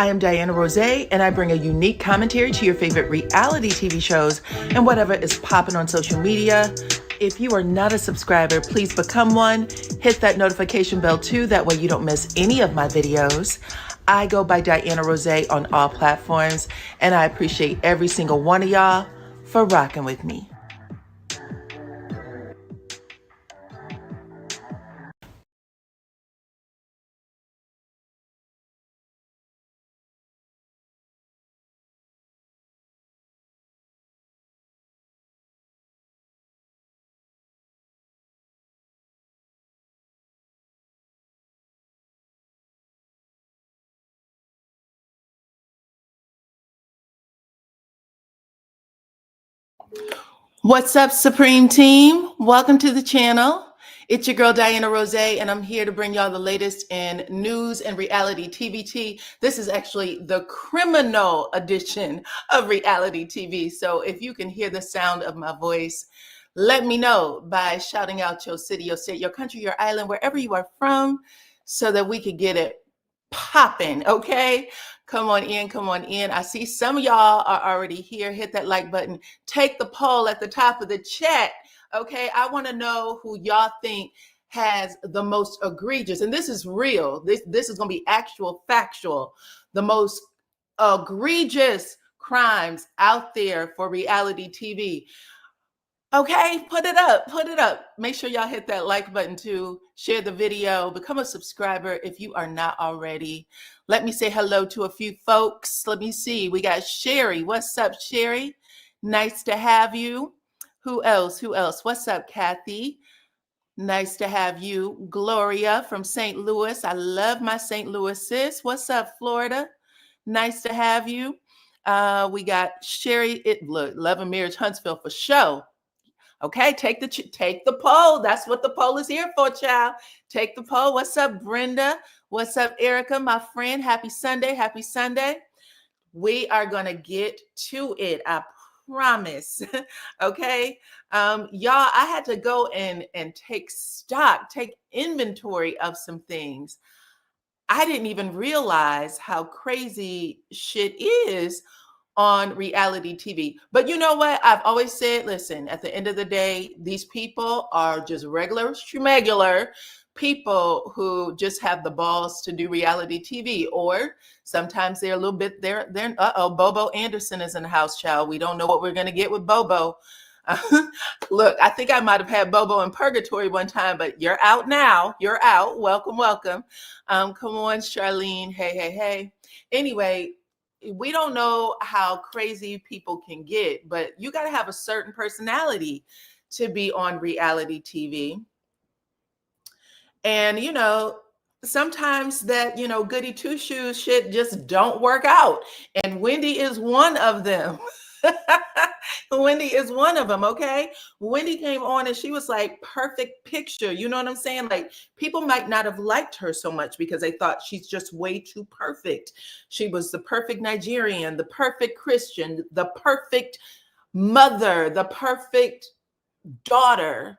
I am Dyana Rozay, and I bring a unique commentary to your favorite reality TV shows and whatever is popping on social media. If you are not a subscriber, please become one. Hit that notification bell too, that way you don't miss any of my videos. I go by Dyana Rozay on all platforms, and I appreciate every single one of y'all for rocking with me. What's up, Supreme Team? Welcome to the channel. It's your girl, Dyana Rozay, and I'm here to bring y'all the latest in news and reality TVT. This is actually the criminal edition of reality TV. So if you can hear the sound of my voice, let me know by shouting out your city, your state, your country, your island, wherever you are from, so that we could get it popping, okay? Come on in, come on in. I see some of y'all are already here. Hit that like button. Take the poll at the top of the chat, okay? I want to know who y'all think has the most egregious, and this is real. This is going to be actual, factual, the most egregious crimes out there for reality TV. Okay, put it up, put it up. Make sure y'all hit that like button too. Share the video, become a subscriber if you are not already. Let me say hello to a few folks. Let me see, we got Sherry. What's up, Sherry? Nice to have you. Who else, who else? What's up, Kathy? Nice to have you. Gloria from St. Louis. I love my St. Louis sis. What's up, Florida? Nice to have you. We got Sherry, look, Love and Marriage Huntsville for show. Okay, take the poll. That's what the poll is here for, child. Take the poll. What's up, Brenda? What's up, Erica, my friend? Happy Sunday. Happy Sunday. We are going to get to it. I promise. Okay. Y'all, I had to go and take stock, take inventory of some things. I didn't even realize how crazy shit is on reality TV. But you know what? I've always said, listen, at the end of the day, these people are just regular schmegular people who just have the balls to do reality TV. Or sometimes they're a little bit, Bobo Anderson is in the house, child. We don't know what we're going to get with Bobo. Look, I think I might have had Bobo in purgatory one time, but you're out now. You're out. Welcome, welcome. Come on, Charlene. Hey, hey, hey. Anyway, we don't know how crazy people can get, but you got to have a certain personality to be on reality TV. And, you know, sometimes that, you know, goody two shoes shit just don't work out. And Wendy is one of them. Wendy is one of them, okay? Wendy came on and she was like perfect picture. You know what I'm saying? Like people might not have liked her so much because they thought she's just way too perfect. She was the perfect Nigerian, the perfect Christian, the perfect mother, the perfect daughter,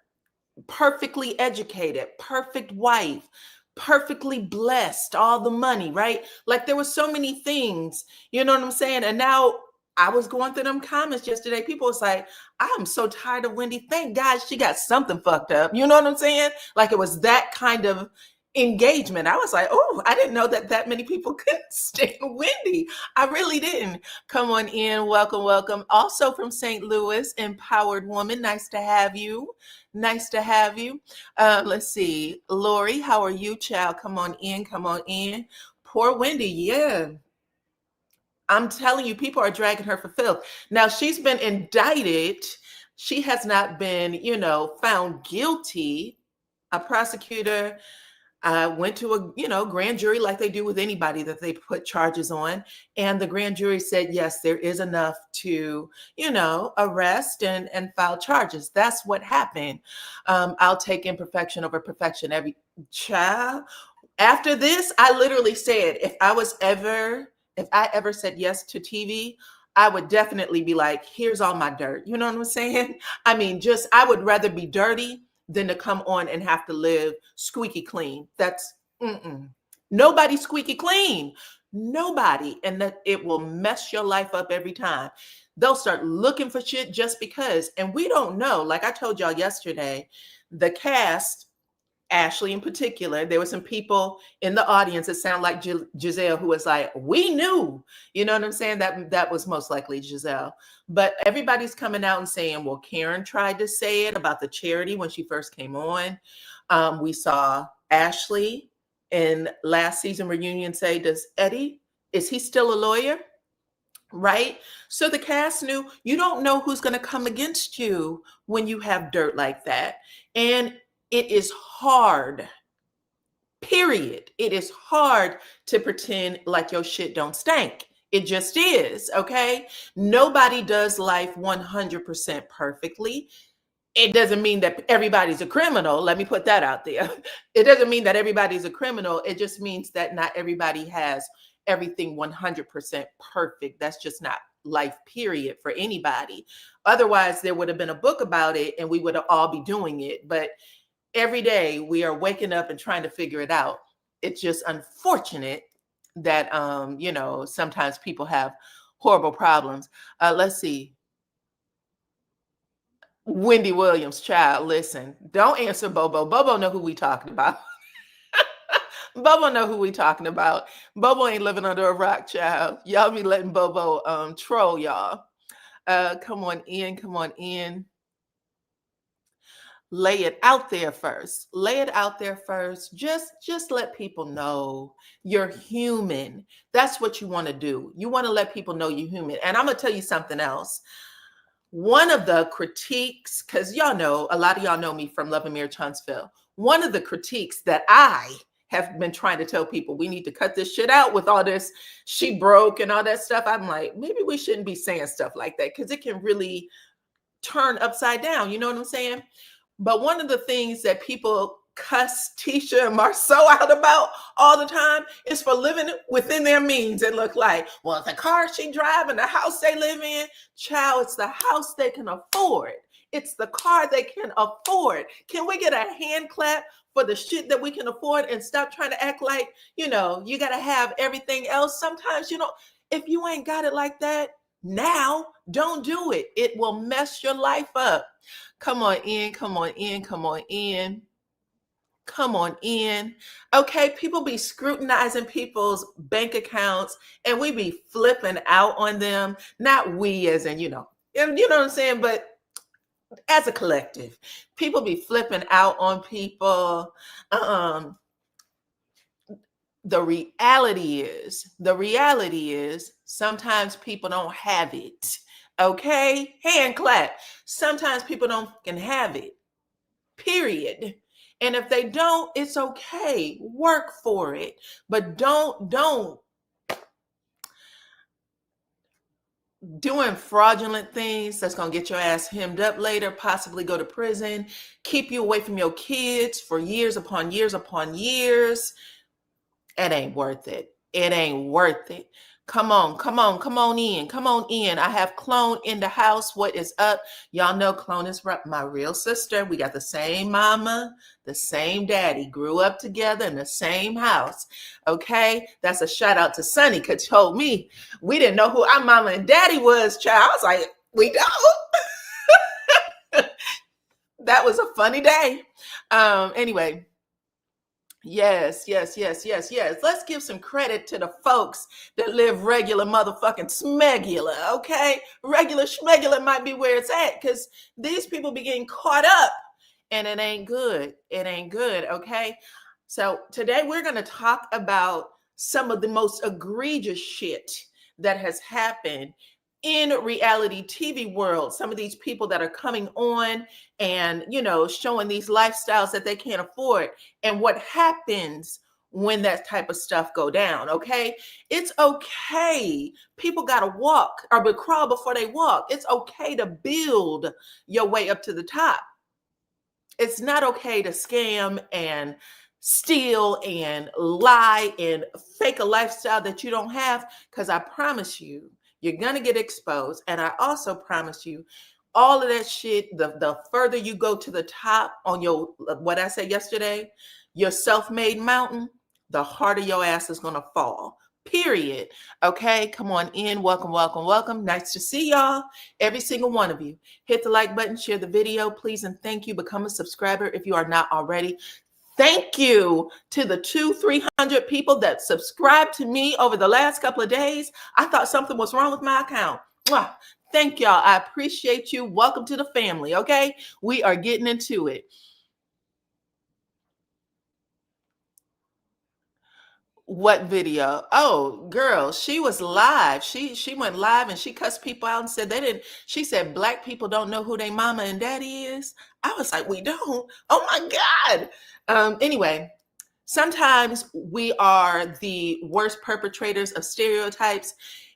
perfectly educated, perfect wife, perfectly blessed, all the money, right? Like there were so many things, you know what I'm saying? And now I was going through them comments yesterday. People was like, I'm so tired of Wendy. Thank God she got something fucked up. You know what I'm saying? Like it was that kind of engagement. I was like, oh, I didn't know that many people couldn't stand Wendy. I really didn't. Come on in. Welcome, welcome. Also from St. Louis, Empowered Woman. Nice to have you. Nice to have you. Let's see. Lori, how are you, child? Come on in. Come on in. Poor Wendy. Yeah. I'm telling you, people are dragging her for filth. Now, she's been indicted. She has not been, you know, found guilty. A prosecutor went to a, you know, grand jury like they do with anybody that they put charges on. And the grand jury said, yes, there is enough to, you know, arrest and file charges. That's what happened. I'll take imperfection over perfection every child. After this, I literally said, if I ever said yes to TV, I would definitely be like, here's all my dirt. You know what I'm saying? I mean, I would rather be dirty than to come on and have to live squeaky clean. That's, nobody squeaky clean. Nobody. And that it will mess your life up every time. They'll start looking for shit just because. And we don't know. Like I told y'all yesterday, the cast, Ashley in particular, there were some people in the audience that sound like Giselle, who was like, we knew, you know what I'm saying? That was most likely Giselle. But everybody's coming out and saying, well, Karen tried to say it about the charity when she first came on. We saw Ashley in last season reunion say, does Eddie, is he still a lawyer? Right? So the cast knew. You don't know who's going to come against you when you have dirt like that. And it is hard, period. It is hard to pretend like your shit don't stink. It just is, okay? Nobody does life 100% perfectly. It doesn't mean that everybody's a criminal. Let me put that out there. It doesn't mean that everybody's a criminal. It just means that not everybody has everything 100% perfect. That's just not life, period, for anybody. Otherwise, there would have been a book about it and we would all be doing it. But every day we are waking up and trying to figure it out. It's just unfortunate that, sometimes people have horrible problems. Let's see. Wendy Williams, child, listen, don't answer Bobo. Bobo know who we talking about. Bobo know who we talking about. Bobo ain't living under a rock, child. Y'all be letting Bobo troll y'all. Come on in. Lay it out there first. Lay it out there first. Just let people know you're human. That's what you want to do. You want to let people know you're human. And I'm going to tell you something else. One of the critiques, because y'all know, a lot of y'all know me from Love and Mayor Huntsville. One of the critiques that I have been trying to tell people, we need to cut this shit out with all this, she broke and all that stuff. I'm like, maybe we shouldn't be saying stuff like that because it can really turn upside down. You know what I'm saying? But one of the things that people cuss Tisha and Marceau out about all the time is for living within their means. It look like, well, the car she drive and the house they live in, child, it's the house they can afford. It's the car they can afford. Can we get a hand clap for the shit that we can afford and stop trying to act like, you got to have everything else? Sometimes, if you ain't got it like that now, don't do it. It will mess your life up. Come on in. Okay, people be scrutinizing people's bank accounts and we be flipping out on them. Not we as in, you know what I'm saying? But as a collective, people be flipping out on people. The reality is sometimes people don't have it. Okay? Hand clap. Sometimes people can have it. Period. And if they don't, it's okay. Work for it. But don't doing fraudulent things that's going to get your ass hemmed up later, possibly go to prison, keep you away from your kids for years upon years upon years. It ain't worth it. It ain't worth it. Come on in. I have Clone in the house. What is up? Y'all know Clone is my real sister. We got the same mama, the same daddy, grew up together in the same house. Okay, that's a shout out to Sonny, because told me we didn't know who our mama and daddy was, child. I was like, we don't. That was a funny day. Anyway. Yes. Let's give some credit to the folks that live regular motherfucking smegular, okay? Regular schmegular might be where it's at, because these people be getting caught up and it ain't good. Okay? So today we're going to talk about some of the most egregious shit that has happened in reality TV world. Some of these people that are coming on and, showing these lifestyles that they can't afford, and what happens when that type of stuff go down. Okay. It's okay. People got to walk or crawl before they walk. It's okay to build your way up to the top. It's not okay to scam and steal and lie and fake a lifestyle that you don't have, because I promise you, you're going to get exposed. And I also promise you, all of that shit, the further you go to the top on your, what I said yesterday, your self-made mountain, the harder your ass is going to fall. period. Okay, come on in. Welcome, welcome, welcome. Nice to see y'all, every single one of you. Hit the like button, share the video, please, and thank you. Become a subscriber if you are not already. Thank you to the 300 people that subscribed to me over the last couple of days. I thought something was wrong with my account. Mwah. Thank y'all. I appreciate you. Welcome to the family. Okay, we are getting into it. What video? Oh, girl, she was live. She went live and she cussed people out and said they didn't. She said black people don't know who their mama and daddy is. I was like, we don't. Oh my God. Anyway, sometimes we are the worst perpetrators of stereotypes.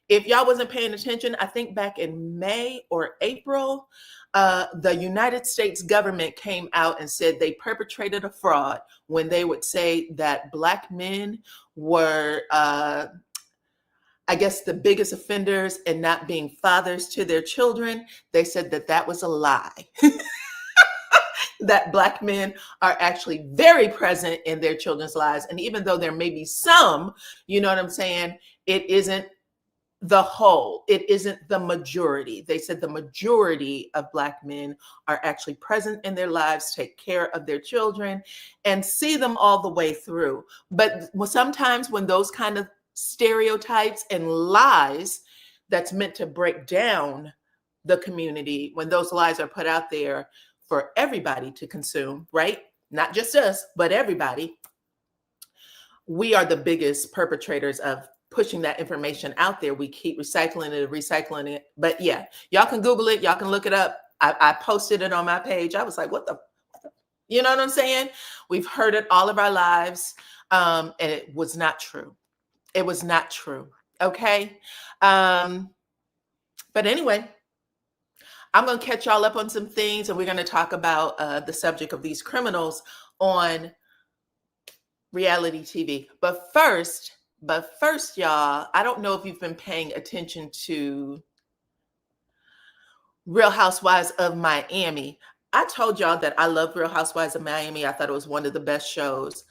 If y'all wasn't paying attention, I think back in May or April, the United States government came out and said they perpetrated a fraud when they would say that black men were, I guess, the biggest offenders in not being fathers to their children. They said that that was a lie. That black men are actually very present in their children's lives. And even though there may be some, you know what I'm saying, it isn't the whole, it isn't the majority. They said the majority of black men are actually present in their lives, take care of their children, and see them all the way through. But sometimes when those kind of stereotypes and lies that's meant to break down the community, when those lies are put out there for everybody to consume, right? Not just us, but everybody, we are the biggest perpetrators of pushing that information out there. We keep recycling it. But yeah, y'all can Google it. Y'all can look it up. I posted it on my page. I was like, what the, you know what I'm saying? We've heard it all of our lives. And it was not true. It was not true. Okay. But anyway, I'm going to catch y'all up on some things, and we're going to talk about the subject of these criminals on reality TV. But first, y'all, I don't know if you've been paying attention to Real Housewives of Miami. I told y'all that I love Real Housewives of Miami. I thought it was one of the best shows.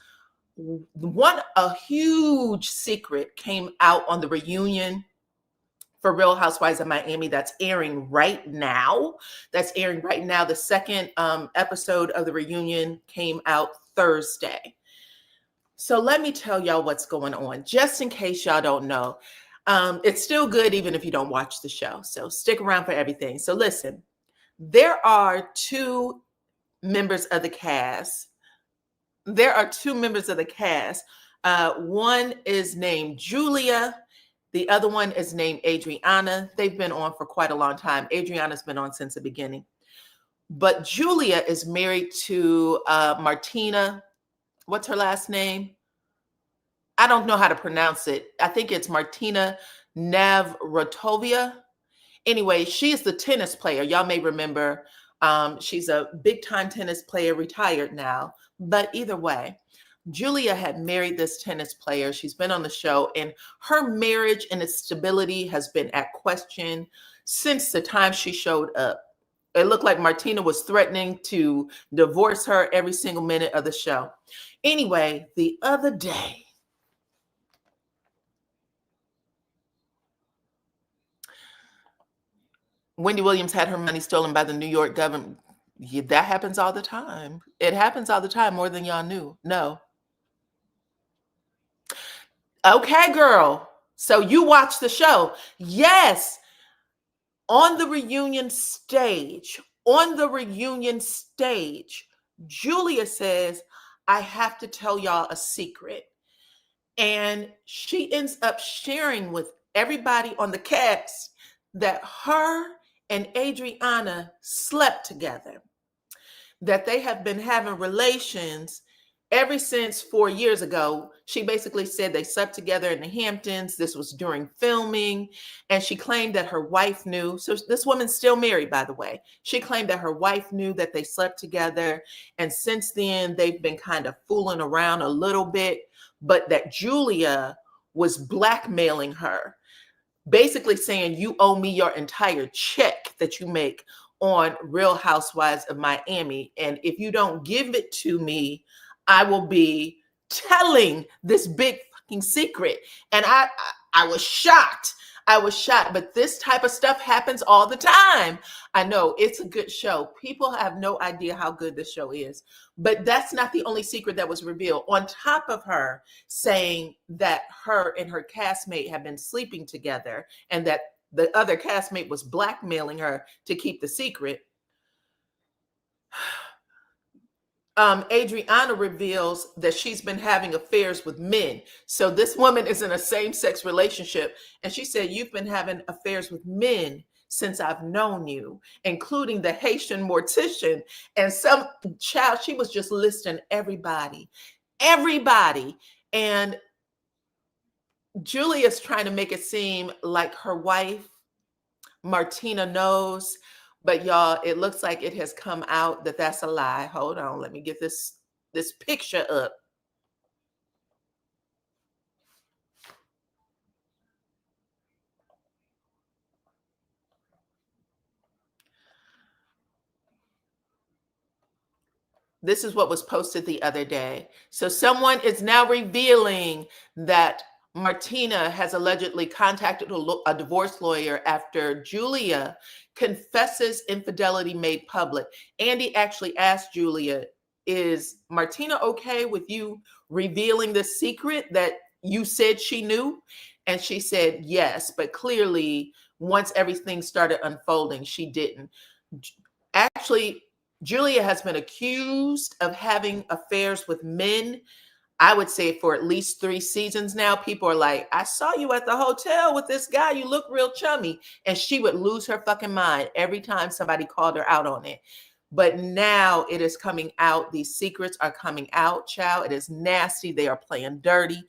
A huge secret came out on the reunion for Real Housewives of Miami that's airing right now. The second episode of the reunion came out Thursday. So let me tell y'all what's going on, just in case y'all don't know. It's still good even if you don't watch the show. So stick around for everything. So listen, there are two members of the cast. One is named Julia. The other one is named Adriana. They've been on for quite a long time. Adriana's been on since the beginning. But Julia is married to Martina. What's her last name? I don't know how to pronounce it. I think it's Martina Navratilova. Anyway, she is the tennis player. Y'all may remember. She's a big-time tennis player, retired now. But either way, Julia had married this tennis player. She's been on the show, and her marriage and its stability has been at question since the time she showed up. It looked like Martina was threatening to divorce her every single minute of the show. Anyway, the other day, Wendy Williams had her money stolen by the New York government. Yeah, that happens all the time. It happens all the time, more than y'all knew. No. Okay, girl. So you watch the show. Yes. On the reunion stage, Julia says, I have to tell y'all a secret. And she ends up sharing with everybody on the cast that her and Adriana slept together, that they have been having relations ever since 4 years ago. She basically said they slept together in the Hamptons. This was during filming. And she claimed that her wife knew. So this woman's still married, by the way. She claimed that her wife knew that they slept together. And since then, they've been kind of fooling around a little bit, but that Julia was blackmailing her, basically saying, you owe me your entire check that you make on Real Housewives of Miami. And if you don't give it to me, I will be telling this big fucking secret. And I was shocked. I was shocked, but this type of stuff happens all the time. I know it's a good show. People have no idea how good this show is, but that's not the only secret that was revealed. On top of her saying that her and her castmate have been sleeping together and that the other castmate was blackmailing her to keep the secret, Adriana reveals that she's been having affairs with men. So this woman is in a same-sex relationship, and she said, you've been having affairs with men since I've known you, including the Haitian mortician and some child. She was just listing everybody. And Julia's trying to make it seem like her wife, Martina, knows. But y'all, it looks like it has come out that that's a lie. Hold on, let me get this picture up. This is what was posted the other day. So someone is now revealing that Martina has allegedly contacted a divorce lawyer after Julia confesses infidelity made public. Andy actually asked Julia, is Martina okay with you revealing the secret that you said she knew? And she said yes, but clearly once everything started unfolding, she didn't. Actually, Julia has been accused of having affairs with men, I would say, for at least 3 seasons now. People are like, I saw you at the hotel with this guy. You look real chummy. And she would lose her fucking mind every time somebody called her out on it. But now it is coming out. These secrets are coming out, child. It is nasty. They are playing dirty.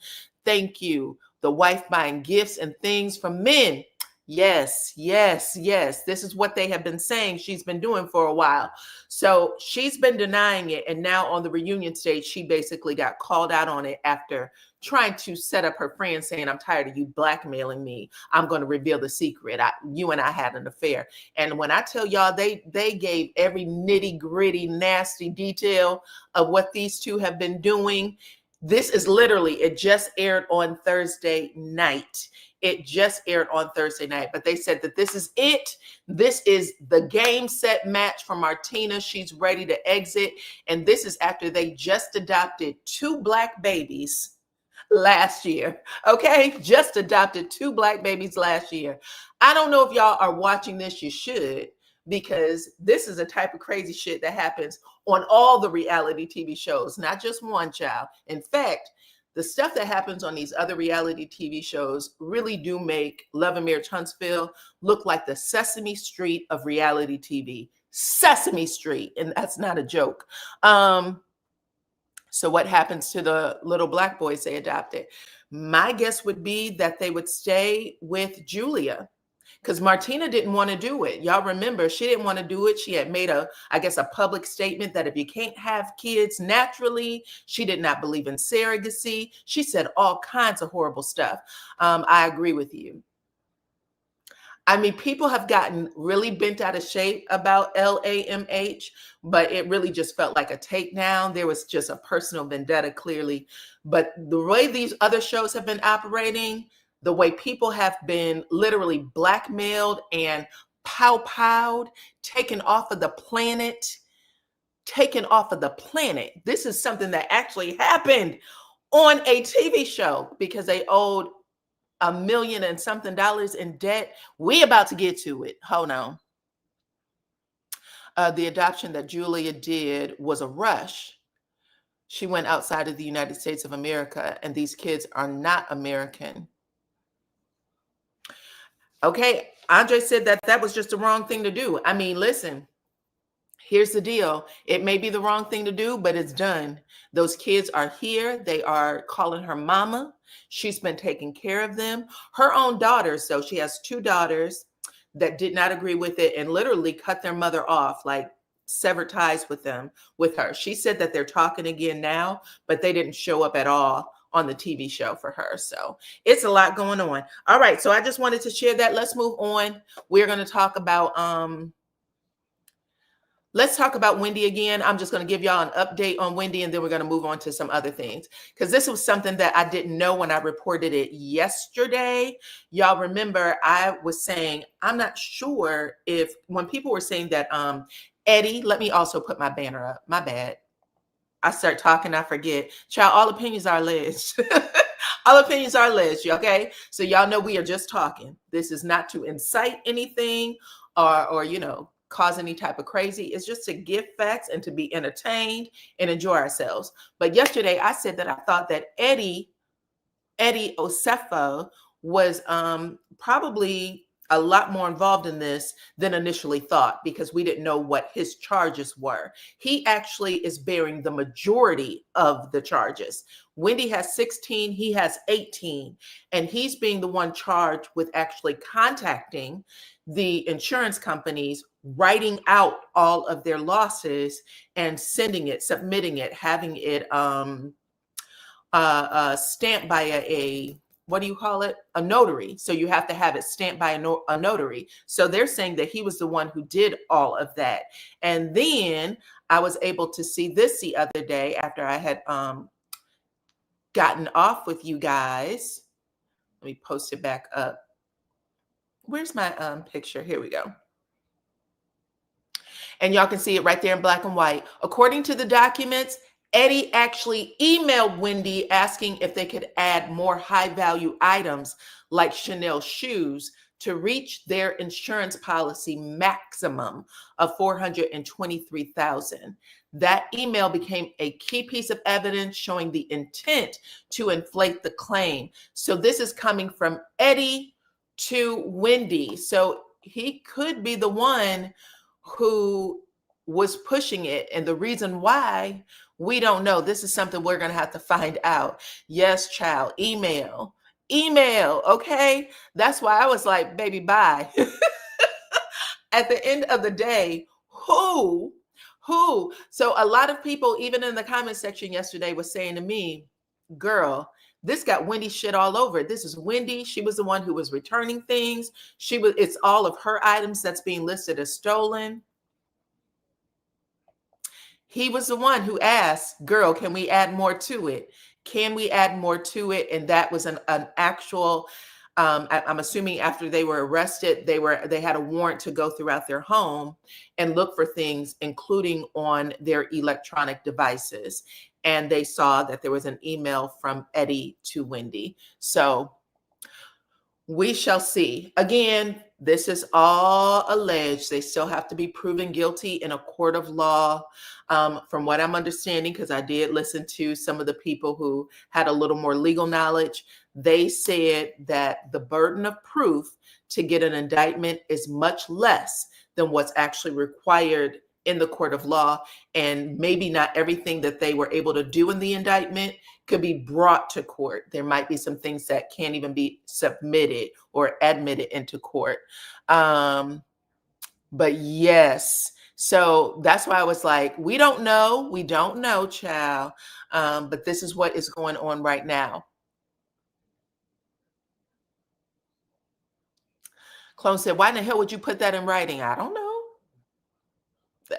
Thank you. The wife buying gifts and things from men. Yes. This is what they have been saying she's been doing for a while. So she's been denying it. And now on the reunion stage, she basically got called out on it after trying to set up her friend saying, I'm tired of you blackmailing me. I'm going to reveal the secret. You and I had an affair. And when I tell y'all, they gave every nitty gritty, nasty detail of what these two have been doing. This is literally, it just aired on Thursday night. It just aired on Thursday night, but they said that this is it. This is the game, set, match for Martina. She's ready to exit. And this is after they just adopted 2 black babies last year. Okay, just adopted 2 black babies last year. I don't know if y'all are watching this. You should, because this is a type of crazy shit that happens on all the reality TV shows, not just one, child. In fact, the stuff that happens on these other reality TV shows really do make Lovemere Huntsville look like the Sesame Street of reality TV. Sesame Street, and that's not a joke. So what happens to the little black boys they adopted? My guess would be that they would stay with Julia, because Martina didn't want to do it. Y'all remember, she didn't want to do it. She had made a public statement that if you can't have kids naturally, she did not believe in surrogacy. She said all kinds of horrible stuff. I agree with you. I mean, people have gotten really bent out of shape about LAMH, but it really just felt like a takedown. There was just a personal vendetta, clearly. But the way these other shows have been operating, the way people have been literally blackmailed and pow-powed, taken off of the planet. This is something that actually happened on a TV show because they owed $1 million and something in debt. We about to get to it. Hold on. The adoption that Julia did was a rush. She went outside of the United States of America, and these kids are not American. Okay, Andre said that was just the wrong thing to do. I mean, listen, here's the deal. It may be the wrong thing to do, but it's done. Those kids are here. They are calling her mama. She's been taking care of them. Her own daughters, so she has 2 daughters that did not agree with it and literally cut their mother off, like severed ties with her. She said that they're talking again now, but they didn't show up at all on the TV show for her. So it's a lot going on. All right. So I just wanted to share that. Let's move on. We're going to talk about, let's talk about Wendy again. I'm just going to give y'all an update on Wendy, and then we're going to move on to some other things, because this was something that I didn't know when I reported it yesterday. Y'all remember I was saying, I'm not sure if, when people were saying that Eddie, let me also put my banner up. My bad. I start talking, I forget. Child, all opinions are alleged. All opinions are alleged, okay? So y'all know we are just talking. This is not to incite anything or you know, cause any type of crazy. It's just to give facts and to be entertained and enjoy ourselves. But yesterday I said that I thought that Eddie Osefo was probably a lot more involved in this than initially thought, because we didn't know what his charges were. He actually is bearing the majority of the charges. Wendy has 16, he has 18, and he's being the one charged with actually contacting the insurance companies, writing out all of their losses and sending it, submitting it, having it stamped by a what do you call it? A notary. So you have to have it stamped by a notary. So they're saying that he was the one who did all of that. And then I was able to see this the other day after I had gotten off with you guys. Let me post it back up. Where's my picture? Here we go. And y'all can see it right there in black and white. According to the documents, Eddie actually emailed Wendy asking if they could add more high value items like Chanel shoes to reach their insurance policy maximum of $423,000. That email became a key piece of evidence showing the intent to inflate the claim. So this is coming from Eddie to Wendy. So he could be the one who was pushing it. And the reason why, we don't know. This is something we're going to have to find out. Yes, child, email, okay? That's why I was like, baby, bye. At the end of the day, who? So a lot of people, even in the comment section yesterday, was saying to me, girl, this got Wendy shit all over it. This is Wendy. She was the one who was returning things. It's all of her items that's being listed as stolen. He was the one who asked, girl, can we add more to it? Can we add more to it? And that was an actual, I'm assuming after they were arrested, they had a warrant to go throughout their home and look for things, including on their electronic devices. And they saw that there was an email from Eddie to Wendy. So we shall see. Again, this is all alleged. They still have to be proven guilty in a court of law. From what I'm understanding, because I did listen to some of the people who had a little more legal knowledge, they said that the burden of proof to get an indictment is much less than what's actually required in the court of law. And maybe not everything that they were able to do in the indictment could be brought to court. There might be some things that can't even be submitted or admitted into court. But yes, so that's why I was like, we don't know, child. But this is what is going on right now. Clone said, why in the hell would you put that in writing? I don't know.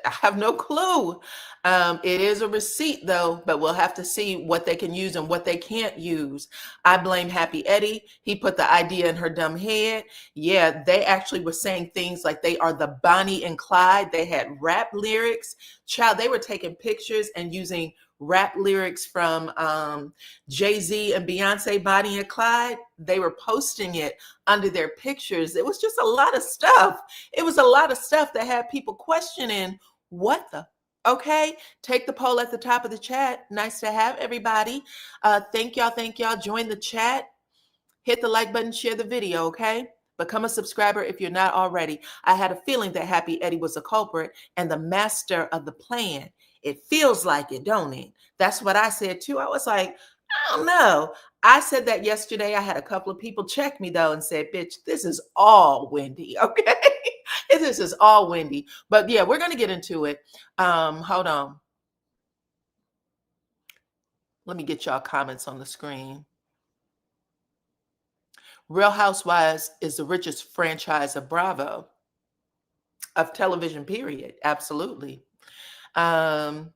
I have no clue. It is a receipt though, but we'll have to see what they can use and what they can't use. I blame Happy Eddie. He put the idea in her dumb head. Yeah, they actually were saying things like they are the Bonnie and Clyde. They had rap lyrics. Child, they were taking pictures and using rap lyrics from Jay-Z and Beyonce, Bonnie and Clyde. They were posting it under their pictures. It was just a lot of stuff. It was a lot of stuff that had people questioning, what the? Okay, take the poll at the top of the chat. Nice to have everybody. Thank y'all. Join the chat. Hit the like button, share the video, okay? Become a subscriber if you're not already. I had a feeling that Happy Eddie was a culprit and the master of the plan. It feels like it, don't it? That's what I said too. I was like, I don't know. I said that yesterday. I had a couple of people check me though and said, bitch, this is all Wendy, okay? This is all Wendy. But yeah, we're going to get into it. Hold on. Let me get y'all comments on the screen. Real Housewives is the richest franchise of Bravo, of television, period. Absolutely. Um,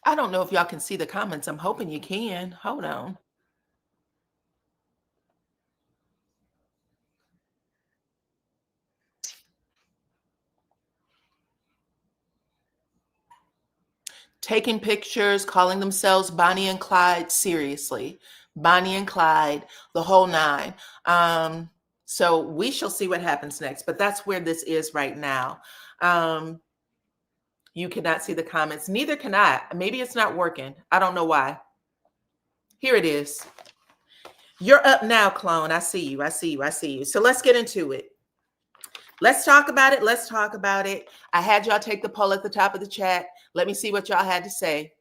I don't know if y'all can see the comments. I'm hoping you can. Hold on. Taking pictures, calling themselves Bonnie and Clyde. Seriously, Bonnie and Clyde, the whole nine. So we shall see what happens next, but that's where this is right now. You cannot see the comments. Neither can I. Maybe it's not working. I don't know why. Here it is. You're up now, clone. I see you. I see you. I see you. So let's get into it. Let's talk about it. Let's talk about it. I had y'all take the poll at the top of the chat. Let me see what y'all had to say.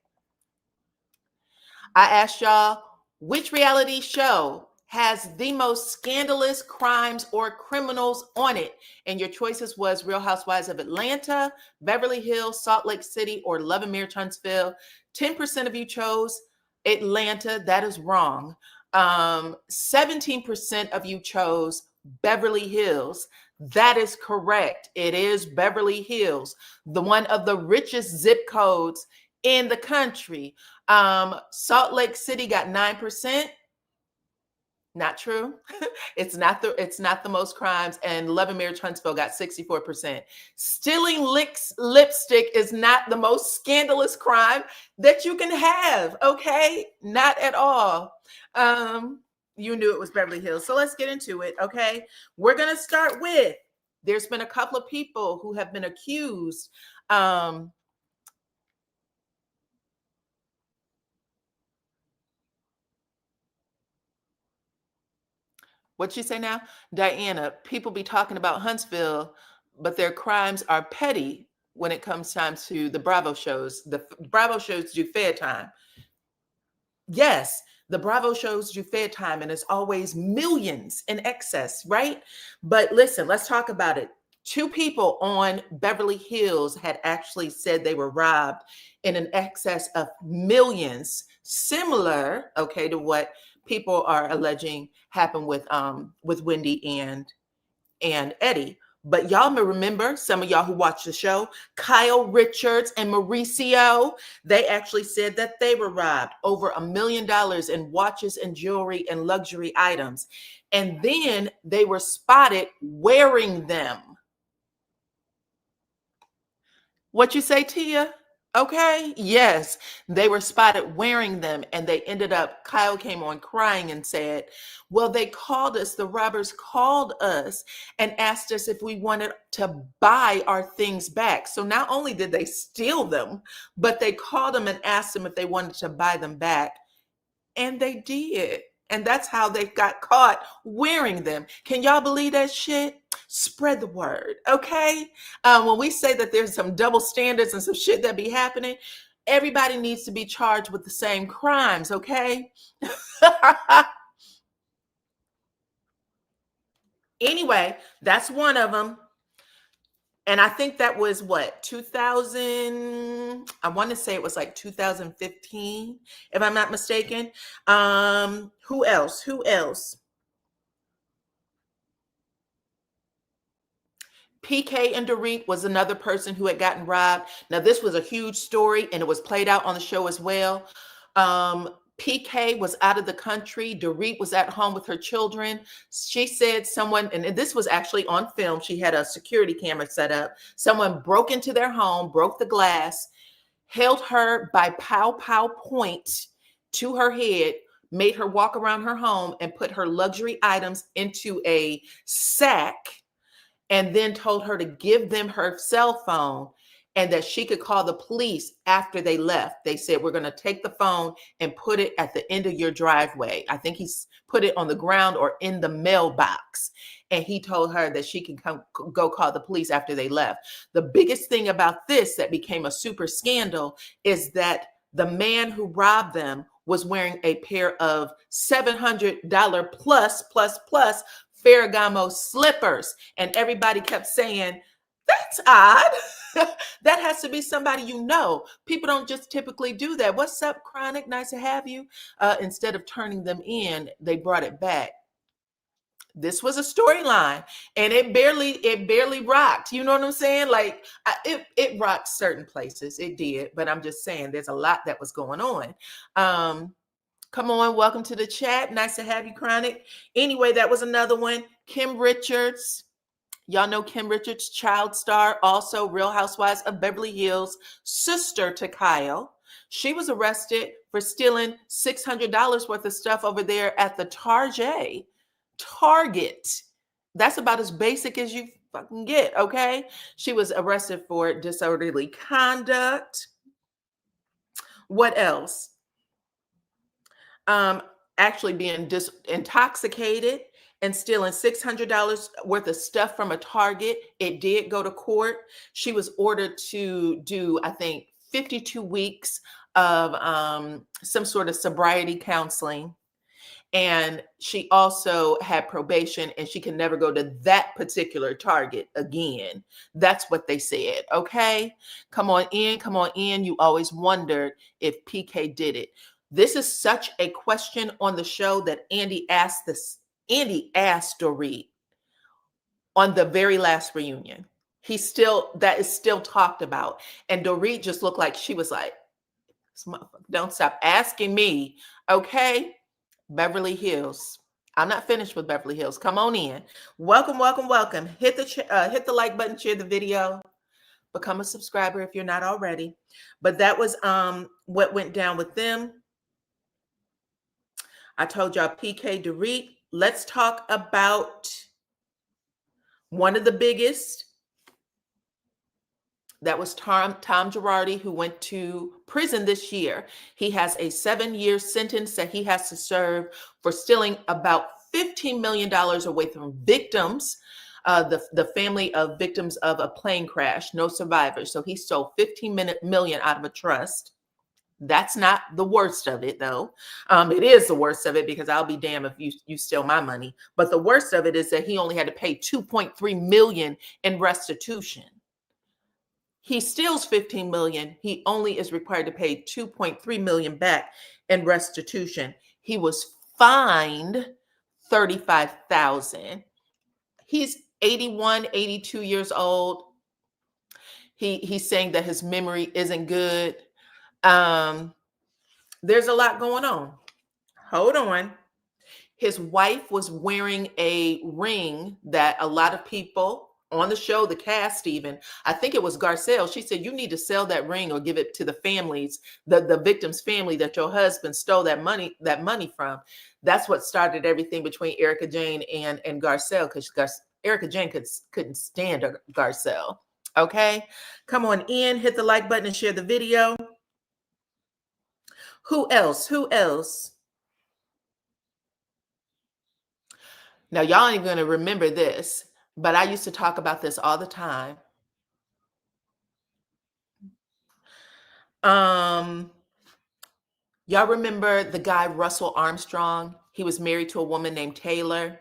I asked y'all, which reality show has the most scandalous crimes or criminals on it? And your choices was Real Housewives of Atlanta, Beverly Hills, Salt Lake City, or Love and Mere Huntsville. 10% of you chose Atlanta. That is wrong. 17% of you chose Beverly Hills. That is correct. It is Beverly Hills, the one of the richest zip codes in the country. Salt Lake City got 9%. Not true. It's not the most crimes. And Love and Mere Huntsville got 64%. Stealing lipstick is not the most scandalous crime that you can have. Okay, not at all. You knew it was Beverly Hills. So let's get into it. Okay, we're gonna start with. There's been a couple of people who have been accused. What'd you say now? Diana, people be talking about Huntsville, but their crimes are petty when it comes time to the Bravo shows. The Bravo shows do fair time. Yes, the Bravo shows do fair time, and it's always millions in excess, right? But listen, let's talk about it. Two people on Beverly Hills had actually said they were robbed in an excess of millions, similar, okay, to what people are alleging happened with Wendy and Eddie. But y'all may remember, some of y'all who watch the show, Kyle Richards and Mauricio, they actually said that they were robbed over $1 million in watches and jewelry and luxury items. And then they were spotted wearing them. What you say, Tia? Okay. Yes, they were spotted wearing them, and they ended up, Kyle came on crying and said, well, they called us, the robbers called us and asked us if we wanted to buy our things back. So not only did they steal them, but they called them and asked them if they wanted to buy them back. And they did. And that's how they got caught wearing them. Can y'all believe that shit? Spread the word, okay? When we say that there's some double standards and some shit that be happening, everybody needs to be charged with the same crimes, okay? Anyway, that's one of them. And I think that was what, 2000, I want to say it was like 2015, if I'm not mistaken. Who else? PK and Dorit was another person who had gotten robbed. Now, this was a huge story, and it was played out on the show as well. PK was out of the country. Dorit was at home with her children. She said someone, and this was actually on film, she had a security camera set up. Someone broke into their home, broke the glass, held her by pow point to her head, made her walk around her home, and put her luxury items into a sack, and then told her to give them her cell phone and that she could call the police after they left. They said, we're going to take the phone and put it at the end of your driveway. I think he's put it on the ground or in the mailbox. And he told her that she can go call the police after they left. The biggest thing about this that became a super scandal is that the man who robbed them was wearing a pair of $700 plus Ferragamo slippers. And everybody kept saying, that that's odd. That has to be somebody you know. People don't just typically do that. What's up, Chronic? Nice to have you. Instead of turning them in, they brought it back. This was a storyline, and it barely rocked. You know what I'm saying? Like it rocked certain places. It did, but I'm just saying there's a lot that was going on. Come on, welcome to the chat. Nice to have you, Chronic. Anyway, that was another one. Kim Richards. Y'all know Kim Richards, child star, also Real Housewives of Beverly Hills, sister to Kyle. She was arrested for stealing $600 worth of stuff over there at the Target. That's about as basic as you fucking get, okay? She was arrested for disorderly conduct. What else? Actually being intoxicated and stealing $600 worth of stuff from a Target. It did go to court. She was ordered to do, I think, 52 weeks of some sort of sobriety counseling. And she also had probation, and she can never go to that particular Target again. That's what they said. Okay. Come on in. Come on in. You always wondered if PK did it. This is such a question on the show that Andy asked Dorit on the very last reunion. That is still talked about. And Dorit just looked like she was like, don't stop asking me. Okay. Beverly Hills. I'm not finished with Beverly Hills. Come on in. Welcome, welcome, welcome. Hit the like button, share the video. Become a subscriber if you're not already. But that was what went down with them. I told y'all PK Dorit. Let's talk about one of the biggest. That was Tom Girardi, who went to prison this year. He has a 7-year sentence that he has to serve for stealing about $15 million away from victims, the family of victims of a plane crash, no survivors. So he stole $15 million out of a trust. That's not the worst of it, though. It is the worst of it, because I'll be damned if you steal my money. But the worst of it is that he only had to pay $2.3 million in restitution. He steals $15 million. He only is required to pay $2.3 million back in restitution. He was fined $35,000. He's 81, 82 years old. He's saying that his memory isn't good. There's a lot going on. Hold on. His wife was wearing a ring that a lot of people on the show, the cast even, I think it was Garcelle, she said, you need to sell that ring or give it to the families, the victim's family that your husband stole that money from. That's what started everything between Erika Jayne and Garcelle, because Erika Jayne couldn't stand Garcelle. Okay, come on in, hit the like button and share the video. Who else? Now, y'all ain't going to remember this, but I used to talk about this all the time. Y'all remember the guy, Russell Armstrong? He was married to a woman named Taylor,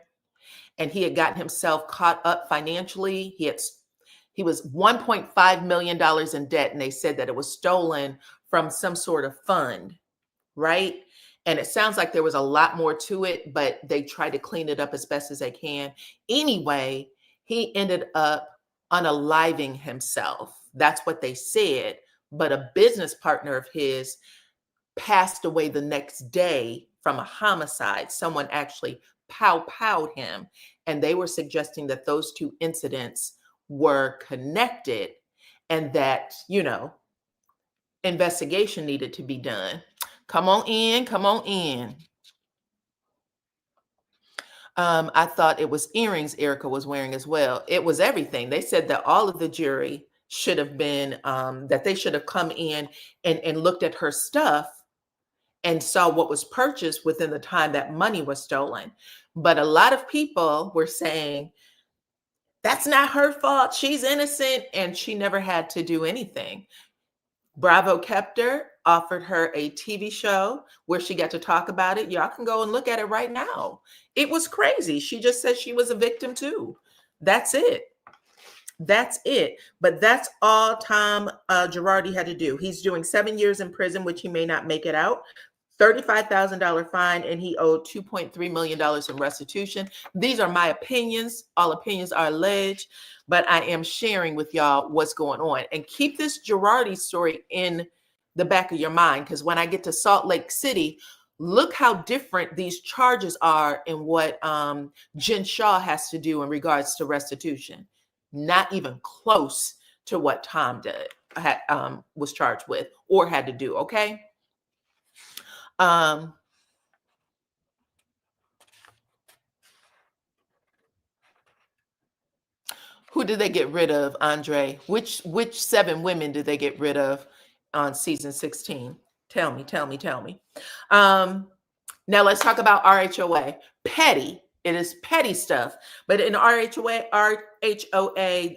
and he had gotten himself caught up financially. He was $1.5 million in debt, and they said that it was stolen from some sort of fund, right? And it sounds like there was a lot more to it, but they tried to clean it up as best as they can. Anyway, he ended up unaliving himself. That's what they said. But a business partner of his passed away the next day from a homicide. Someone actually powed him. And they were suggesting that those two incidents were connected, and that, investigation needed to be done. Come on in. I thought it was earrings Erika was wearing as well. It was everything. They said that all of the jury should have been, that they should have come in and looked at her stuff and saw what was purchased within the time that money was stolen. But a lot of people were saying, that's not her fault. She's innocent, and she never had to do anything. Bravo kept her, offered her a TV show where she got to talk about it. Y'all can go and look at it right now. It was crazy. She just said she was a victim too. That's it. That's it. But that's all Tom Girardi had to do. He's doing 7 years in prison, which he may not make it out. $35,000 fine, and he owed $2.3 million in restitution. These are my opinions. All opinions are alleged, but I am sharing with y'all what's going on. And keep this Girardi story in the back of your mind, because when I get to Salt Lake City, look how different these charges are and what Jen Shaw has to do in regards to restitution. Not even close to what Tom did, was charged with or had to do, okay? Who did they get rid of, Andre? Which 7 women did they get rid of on season 16? Tell me. Now let's talk about RHOA. Petty. It is petty stuff. But in RHOA,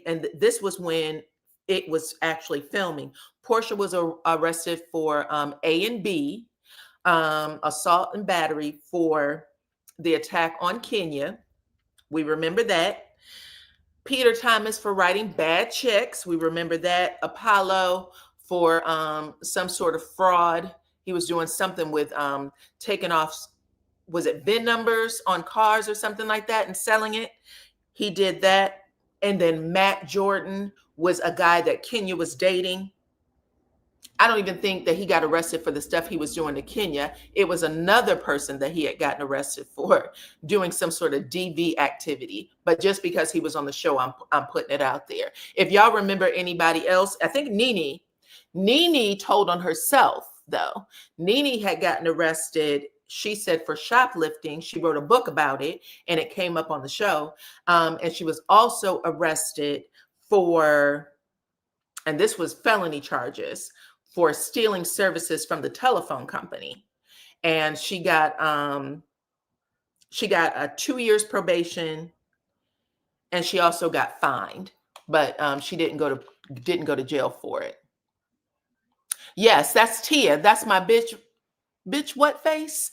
and this was when it was actually filming. Portia was arrested for A and B, assault and battery for the attack on Kenya. We remember that. Peter Thomas for writing bad checks. We remember that. Apollo for some sort of fraud. He was doing something with taking off, was it VIN numbers on cars or something like that and selling it? He did that. And then Matt Jordan was a guy that Kenya was dating. I don't even think that he got arrested for the stuff he was doing to Kenya. It was another person that he had gotten arrested for doing some sort of DV activity. But just because he was on the show, I'm putting it out there. If y'all remember anybody else, I think Nene told on herself, though. Nene had gotten arrested, she said, for shoplifting. She wrote a book about it, and it came up on the show. And she was also arrested for, and this was felony charges, for stealing services from the telephone company. And she got a 2 years probation, and she also got fined, but she didn't go to jail for it. Yes, that's Tia. That's my bitch what face?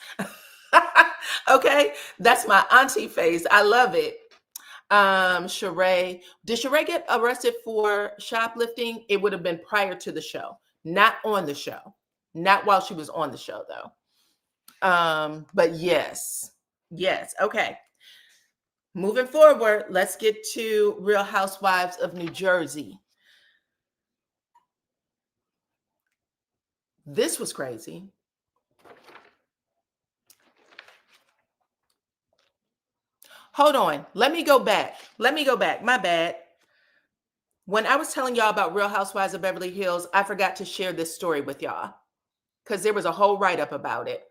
Okay, that's my auntie face. I love it. Sheree. Did Sheree get arrested for shoplifting? It would have been prior to the show. Not on the show. Not while she was on the show, though. But yes. Okay. Moving forward, let's get to Real Housewives of New Jersey. This was crazy. Hold on. Let me go back. My bad. When I was telling y'all about Real Housewives of Beverly Hills, I forgot to share this story with y'all because there was a whole write-up about it.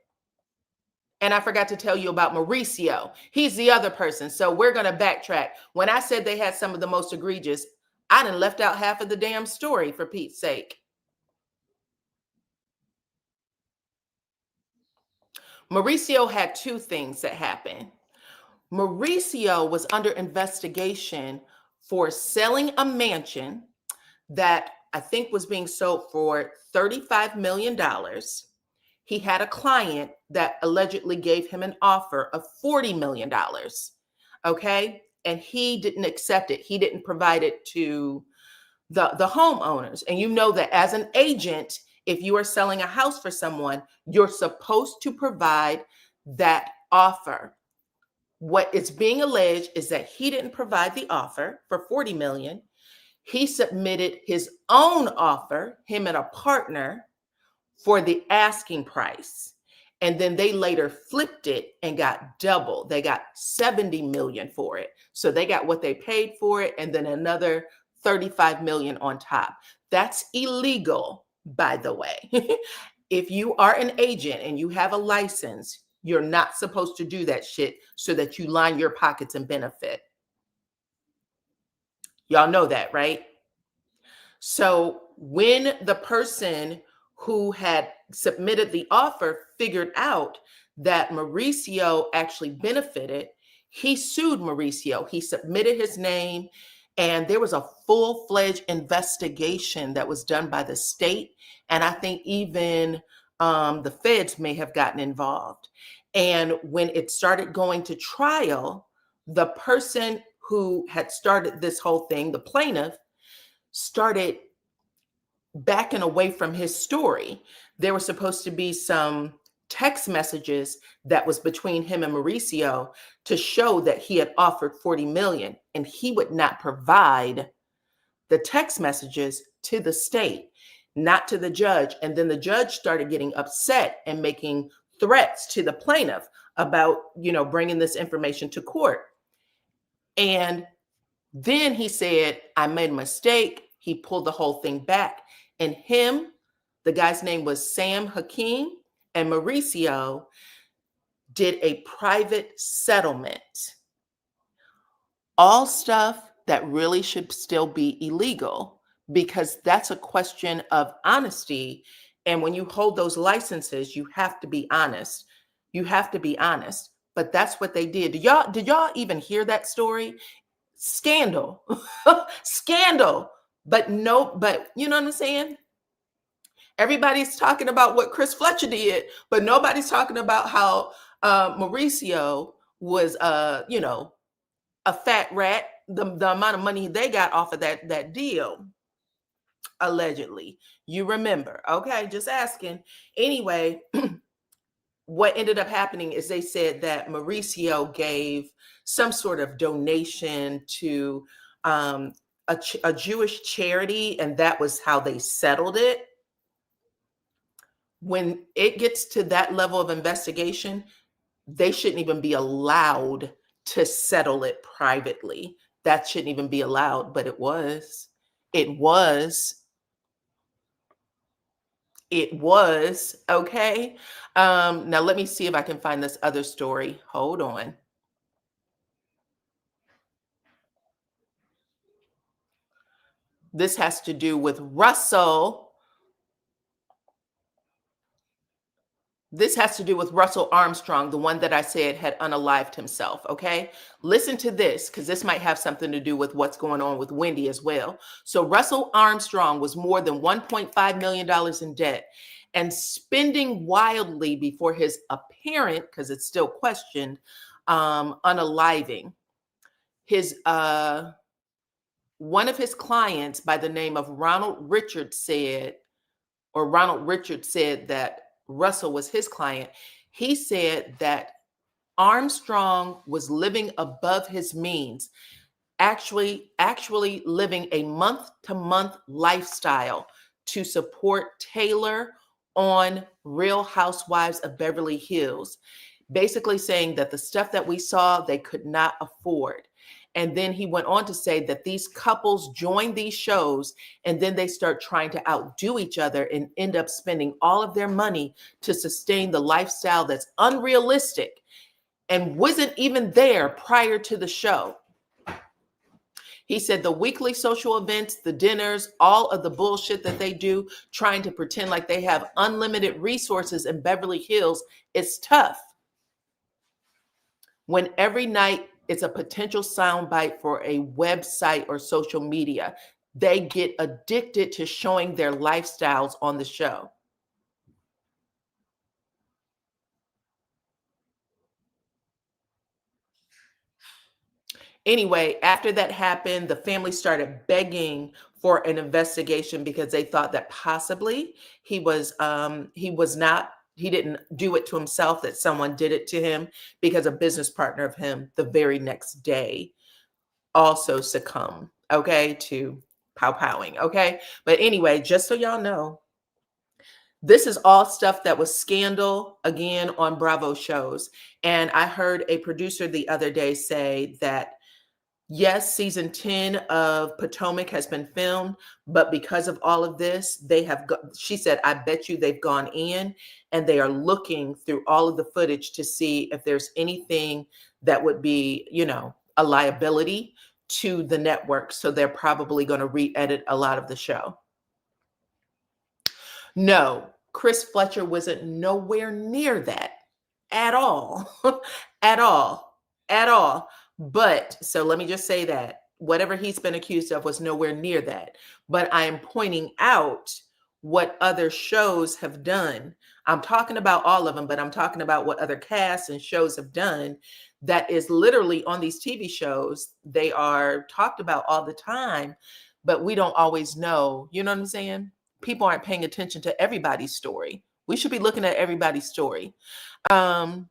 And I forgot to tell you about Mauricio. He's the other person. So we're going to backtrack. When I said they had some of the most egregious, I done left out half of the damn story, for Pete's sake. Mauricio had 2 things that happened. Mauricio was under investigation for selling a mansion that I think was being sold for $35 million. He had a client that allegedly gave him an offer of $40 million. Okay. And he didn't accept it. He didn't provide it to the homeowners. And you know that as an agent, if you are selling a house for someone, you're supposed to provide that offer. What is being alleged is that he didn't provide the offer for $40 million. He submitted his own offer, him and a partner, for the asking price. And then they later flipped it and got double. They got $70 million for it. So they got what they paid for it and then another $35 million on top. That's illegal, by the way. If you are an agent and you have a license, you're not supposed to do that shit so that you line your pockets and benefit. Y'all know that, right? So when the person who had submitted the offer figured out that Mauricio actually benefited, he sued Mauricio. He submitted his name, and there was a full-fledged investigation that was done by the state. And I think even the feds may have gotten involved. And when it started going to trial, the person who had started this whole thing, the plaintiff, started backing away from his story. There were supposed to be some text messages that was between him and Mauricio to show that he had offered 40 million, and he would not provide the text messages to the state, not to the judge. And then the judge started getting upset and making threats to the plaintiff about, bringing this information to court. And then he said, I made a mistake. He pulled the whole thing back. And the guy's name was Sam Hakeem, and Mauricio did a private settlement. All stuff that really should still be illegal, because that's a question of honesty. And when you hold those licenses, you have to be honest. You have to be honest. But that's what they did. Did y'all even hear that story? Scandal. Scandal. But you know what I'm saying? Everybody's talking about what Chris Fletcher did, but nobody's talking about how Mauricio was, a fat rat. The amount of money they got off of that deal, allegedly. You remember? Okay, just asking. Anyway, what ended up happening is they said that Mauricio gave some sort of donation to a Jewish charity, and that was how they settled it. When it gets to that level of investigation, they shouldn't even be allowed to settle it privately. That shouldn't even be allowed, but it was. It was. It was. Okay. Now let me see if I can find this other story. Hold on. This has to do with Russell. This has to do with Russell Armstrong, the one that I said had unalived himself, okay? Listen to this, because this might have something to do with what's going on with Wendy as well. So Russell Armstrong was more than $1.5 million in debt and spending wildly before his apparent, because it's still questioned, unaliving. One of his clients by the name of Ronald Richard said that Russell was his client. He said that Armstrong was living above his means, actually living a month-to-month lifestyle to support Taylor on Real Housewives of Beverly Hills, basically saying that the stuff that we saw, they could not afford. And then he went on to say that these couples join these shows and then they start trying to outdo each other and end up spending all of their money to sustain the lifestyle that's unrealistic and wasn't even there prior to the show. He said the weekly social events, the dinners, all of the bullshit that they do, trying to pretend like they have unlimited resources in Beverly Hills, is tough. When every night it's a potential soundbite for a website or social media, they get addicted to showing their lifestyles on the show. Anyway, after that happened, the family started begging for an investigation because they thought that possibly he didn't do it to himself, that someone did it to him, because a business partner of him the very next day also succumbed, okay, to powing, okay? But anyway, just so y'all know, this is all stuff that was scandal, again, on Bravo shows. And I heard a producer the other day say that, yes, season 10 of Potomac has been filmed, but because of all of this, she said, I bet you they've gone in and they are looking through all of the footage to see if there's anything that would be, a liability to the network. So they're probably going to re-edit a lot of the show. No, Chris Fletcher wasn't nowhere near that at all, at all. But so let me just say that whatever he's been accused of was nowhere near that. But I am pointing out what other shows have done. I'm talking about all of them, but I'm talking about what other casts and shows have done that is literally on these TV shows. They are talked about all the time, but we don't always know. You know what I'm saying? People aren't paying attention to everybody's story. We should be looking at everybody's story. Um,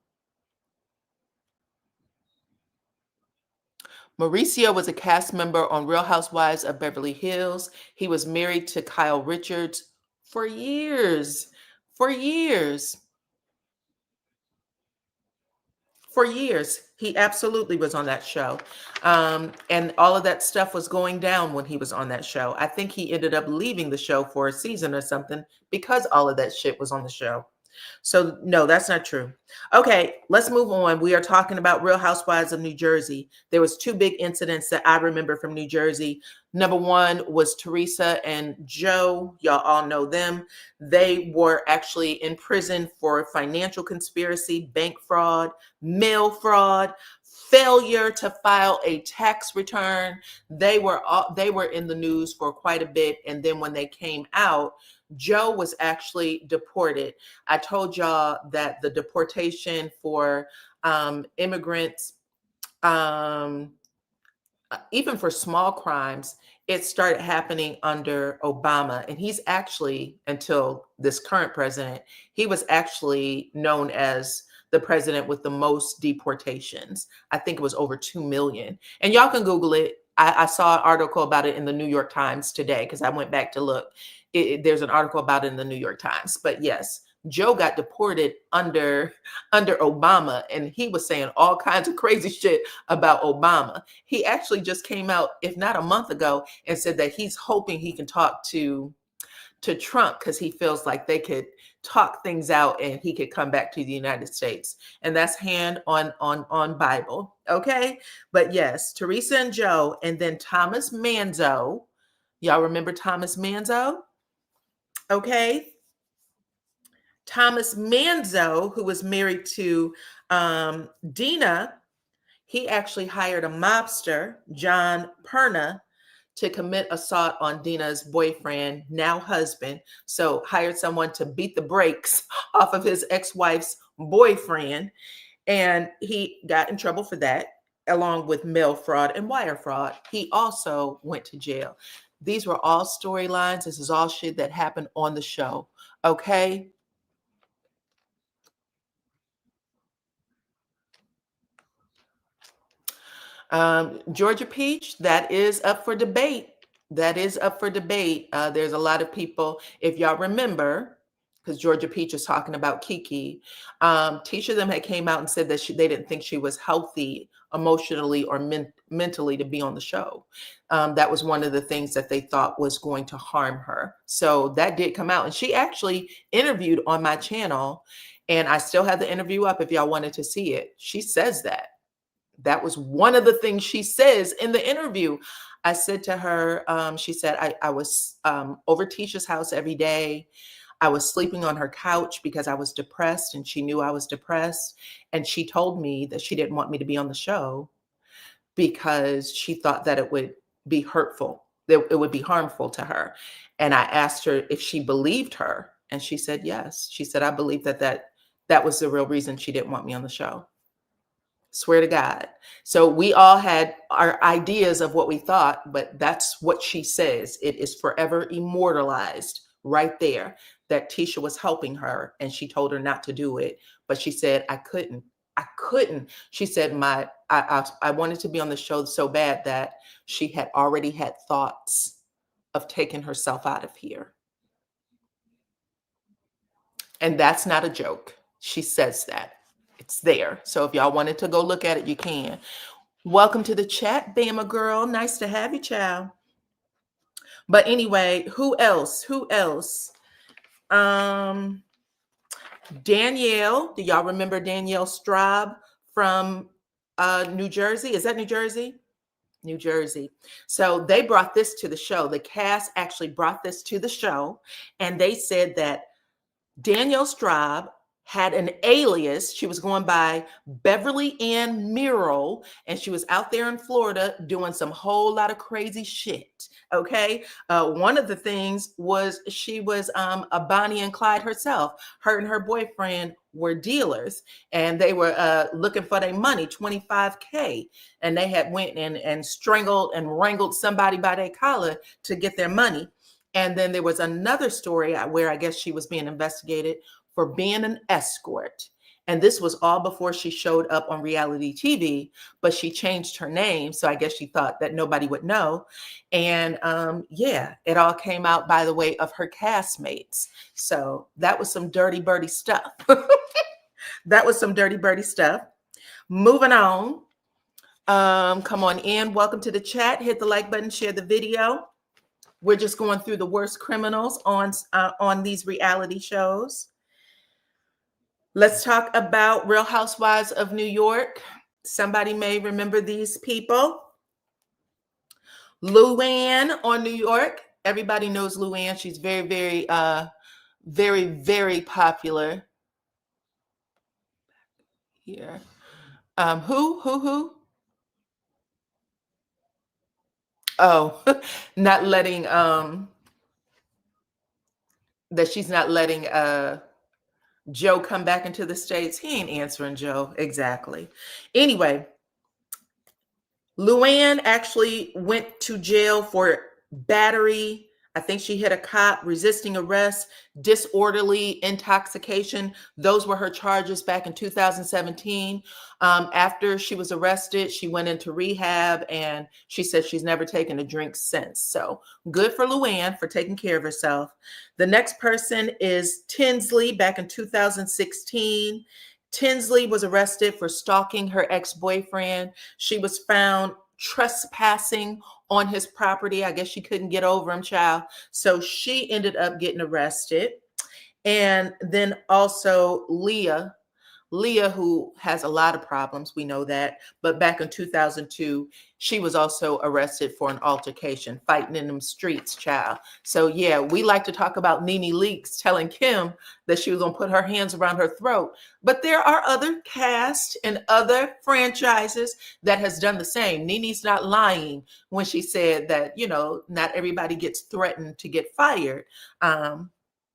Mauricio was a cast member on Real Housewives of Beverly Hills. He was married to Kyle Richards for years. For years. For years. He absolutely was on that show. And all of that stuff was going down when he was on that show. I think he ended up leaving the show for a season or something because all of that shit was on the show. So no, that's not true. Okay, let's move on. We are talking about Real Housewives of New Jersey. There was two big incidents that I remember from New Jersey. Number one was Teresa and Joe. Y'all all know them. They were actually in prison for financial conspiracy, bank fraud, mail fraud, failure to file a tax return. They were in the news for quite a bit, and then when they came out, Joe was actually deported. I told y'all that the deportation for immigrants, even for small crimes, it started happening under Obama. And he's actually, until this current president, he was actually known as the president with the most deportations. I think it was over 2 million. And y'all can Google it. I saw an article about it in the New York Times today because I went back to look. There's an article about it in the New York Times. But yes, Joe got deported under Obama, and he was saying all kinds of crazy shit about Obama. He actually just came out, if not a month ago, and said that he's hoping he can talk to Trump because he feels like they could talk things out and he could come back to the United States. And that's hand on Bible. Okay. But yes, Teresa and Joe, and then Thomas Manzo. Y'all remember Thomas Manzo? Okay. Thomas Manzo, who was married to Dina, he actually hired a mobster, John Perna, to commit assault on Dina's boyfriend, now husband. So hired someone to beat the brakes off of his ex-wife's boyfriend. And he got in trouble for that, along with mail fraud and wire fraud. He also went to jail. These were all storylines. This is all shit that happened on the show. Okay. Georgia Peach, that is up for debate. That is up for debate. There's a lot of people, if y'all remember, because Georgia Peach is talking about Kiki, Tisha them had came out and said that they didn't think she was healthy emotionally or mentally to be on the show. That was one of the things that they thought was going to harm her. So that did come out, and she actually interviewed on my channel, and I still have the interview up if y'all wanted to see it. She says that. That was one of the things she says in the interview. I said to her, she said, I was over Tisha's house every day. I was sleeping on her couch because I was depressed, and she knew I was depressed. And she told me that she didn't want me to be on the show because she thought that it would be hurtful, that it would be harmful to her. And I asked her if she believed her. And she said, yes. She said, I believe that was the real reason she didn't want me on the show. Swear to God. So we all had our ideas of what we thought, but that's what she says. It is forever immortalized right there that Tisha was helping her, and she told her not to do it. But she said, I couldn't. She said, I wanted to be on the show so bad that she had already had thoughts of taking herself out of here. And that's not a joke. She says that. It's there. So if y'all wanted to go look at it, you can. Welcome to the chat, Bama girl. Nice to have you, child. But anyway, who else? Danielle. Do y'all remember Danielle Straub from New Jersey? Is that New Jersey? New Jersey. So they brought this to the show. The cast actually brought this to the show, and they said that Danielle Straub had an alias. She was going by Beverly Ann Murrell, and she was out there in Florida doing some whole lot of crazy shit. Okay. One of the things was she was a Bonnie and Clyde herself. Her and her boyfriend were dealers, and they were looking for their money, 25K, and they had went and strangled and wrangled somebody by their collar to get their money. And then there was another story where I guess she was being investigated for being an escort. And this was all before she showed up on reality TV, but she changed her name. So I guess she thought that nobody would know. And yeah, it all came out by the way of her castmates. So that was some dirty birdie stuff. That was some dirty birdie stuff. Moving on. Come on in. Welcome to the chat. Hit the like button, share the video. We're just going through the worst criminals on these reality shows. Let's talk about Real Housewives of New York. Somebody may remember these people. Luann on New York. Everybody knows Luann. She's very, very, very popular. Here. Who? Oh, not letting, that she's not letting, Joe come back into the States. He ain't answering Joe. Exactly. Anyway, Luann actually went to jail for battery. I think she hit a cop, resisting arrest, disorderly intoxication. Those were her charges back in 2017. After she was arrested, she went into rehab, and she said she's never taken a drink since. So good for Luann for taking care of herself. The next person is Tinsley. Back in 2016, Tinsley was arrested for stalking her ex-boyfriend. She was found trespassing on his property. I guess she couldn't get over him, child. So she ended up getting arrested. And then also Leah, who has a lot of problems, we know that. But back in 2002, she was also arrested for an altercation, fighting in them streets, child. So yeah, we like to talk about Nene Leakes telling Kim that she was gonna put her hands around her throat. But there are other casts and other franchises that has done the same. Nene's not lying when she said that, you know, not everybody gets threatened to get fired.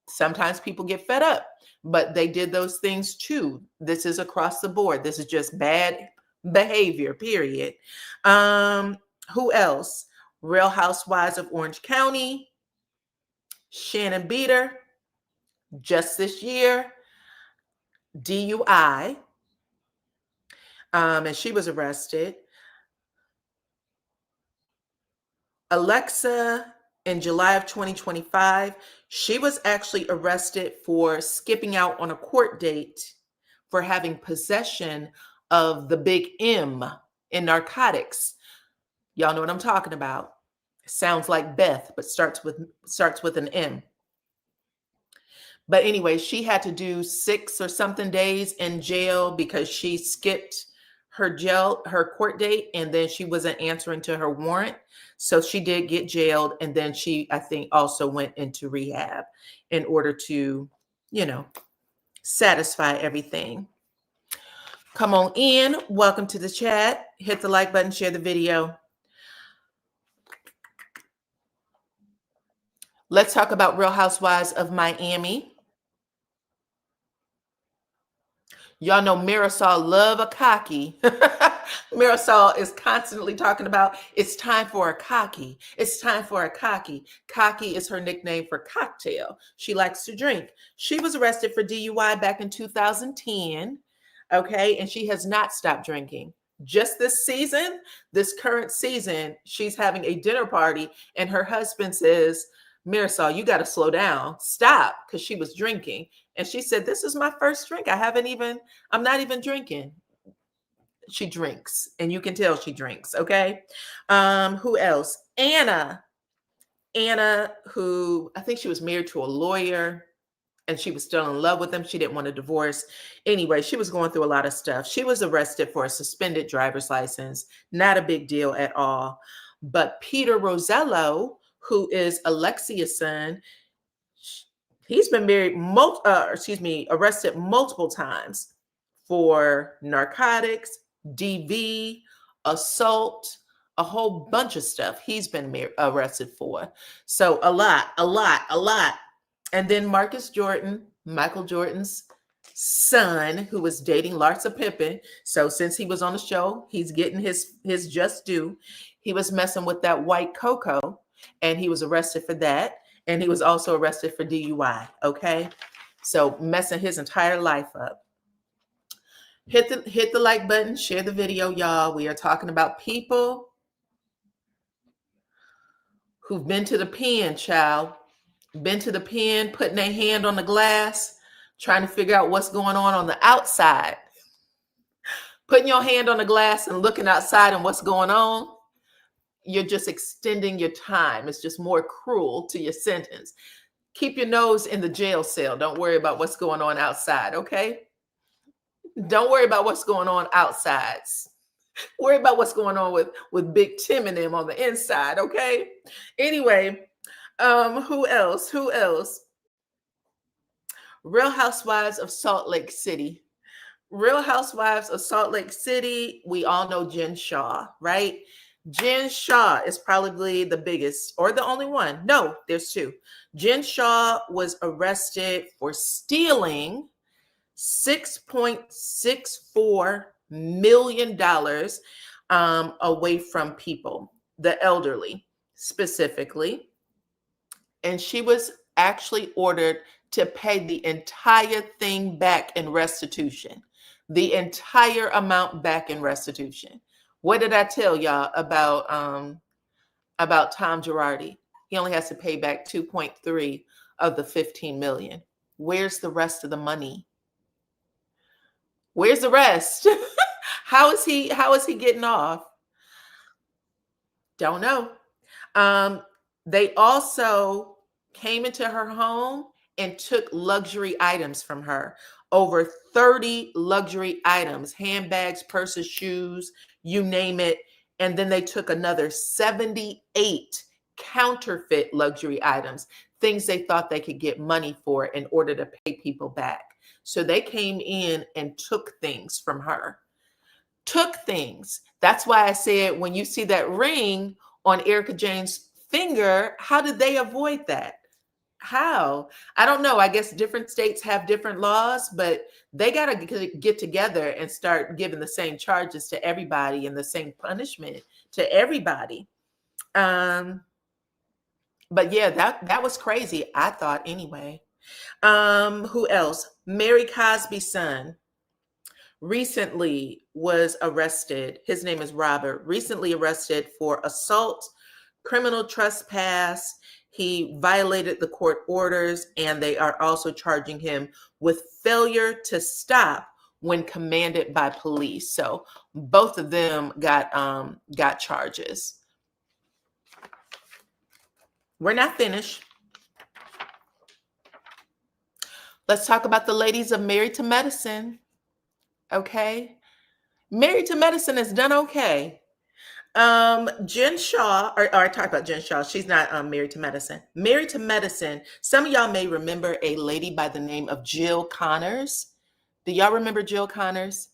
Sometimes people get fed up, but they did those things too. This is across the board. This is just bad behavior, period. Who else? Real Housewives of Orange County, Shannon Beater, just this year, DUI, and she was arrested. Alexa, in July of 2025, she was actually arrested for skipping out on a court date for having possession of the big M in narcotics. Y'all know what I'm talking about. Sounds like Beth, but starts with an M. But anyway, she had to do 6 or something days in jail because she skipped her court date, and then she wasn't answering to her warrant. So she did get jailed, and then she, I think, also went into rehab in order to, you know, satisfy everything. Come on in. Welcome to the chat. Hit the like button, share the video. Let's talk about Real Housewives of Miami. Y'all know Marisol love a cocky. Marisol is constantly talking about, it's time for a cocky. It's time for a cocky. Cocky is her nickname for cocktail. She likes to drink. She was arrested for DUI back in 2010. Okay. And she has not stopped drinking. Just this season, this current season, she's having a dinner party, and her husband says, Marisol, you got to slow down. Stop, because she was drinking. And she said, this is my first drink. I'm not even drinking. She drinks, and you can tell she drinks, okay? Who else? Anna, who I think she was married to a lawyer, and she was still in love with him. She didn't want a divorce. Anyway, she was going through a lot of stuff. She was arrested for a suspended driver's license. Not a big deal at all. But Peter Rosello, who is Alexia's son, he's been arrested multiple times for narcotics, DV, assault, a whole bunch of stuff he's been arrested for. So a lot. And then Marcus Jordan, Michael Jordan's son, who was dating Larsa Pippen. So since he was on the show, he's getting his just due. He was messing with that white Coco, and he was arrested for that. And he was also arrested for DUI. Okay, so messing his entire life up. Hit the like button, share the video, y'all. We are talking about people who've been to the pen, child. Been to the pen, putting their hand on the glass, trying to figure out what's going on the outside. Putting your hand on the glass and looking outside and what's going on, you're just extending your time. It's just more cruel to your sentence. Keep your nose in the jail cell. Don't worry about what's going on outside, okay? Don't worry about what's going on outside. Worry about what's going on with Big Tim and them on the inside, okay? Anyway, who else? Real Housewives of Salt Lake City. Real Housewives of Salt Lake City. We all know Jen Shah, right? Jen Shah is probably the biggest or the only one. No, there's two. Jen Shah was arrested for stealing $6.64 million away from people, the elderly specifically. And she was actually ordered to pay the entire thing back in restitution, the entire amount back in restitution. What did I tell y'all about Tom Girardi? He only has to pay back 2.3 of the 15 million. Where's the rest of the money? Where's the rest? How is he getting off? Don't know. They also came into her home and took luxury items from her. Over 30 luxury items, handbags, purses, shoes, you name it. And then they took another 78 counterfeit luxury items, things they thought they could get money for in order to pay people back. So they came in and took things from her. Took things. That's why I said, when you see that ring on Erica Jane's finger, how did they avoid that? How? I don't know. I guess different states have different laws, but they got to get together and start giving the same charges to everybody and the same punishment to everybody. But yeah, that was crazy, I thought anyway. Who else? Mary Cosby's son recently was arrested. His name is Robert. Recently arrested for assault, criminal trespass. He violated the court orders, and they are also charging him with failure to stop when commanded by police. So both of them got charges. We're not finished. Let's talk about the ladies of Married to Medicine. Okay. Married to Medicine has done okay. Jen Shah, or I talked about Jen Shah. She's not Married to Medicine. Married to Medicine. Some of y'all may remember a lady by the name of Jill Connors. Do y'all remember Jill Connors?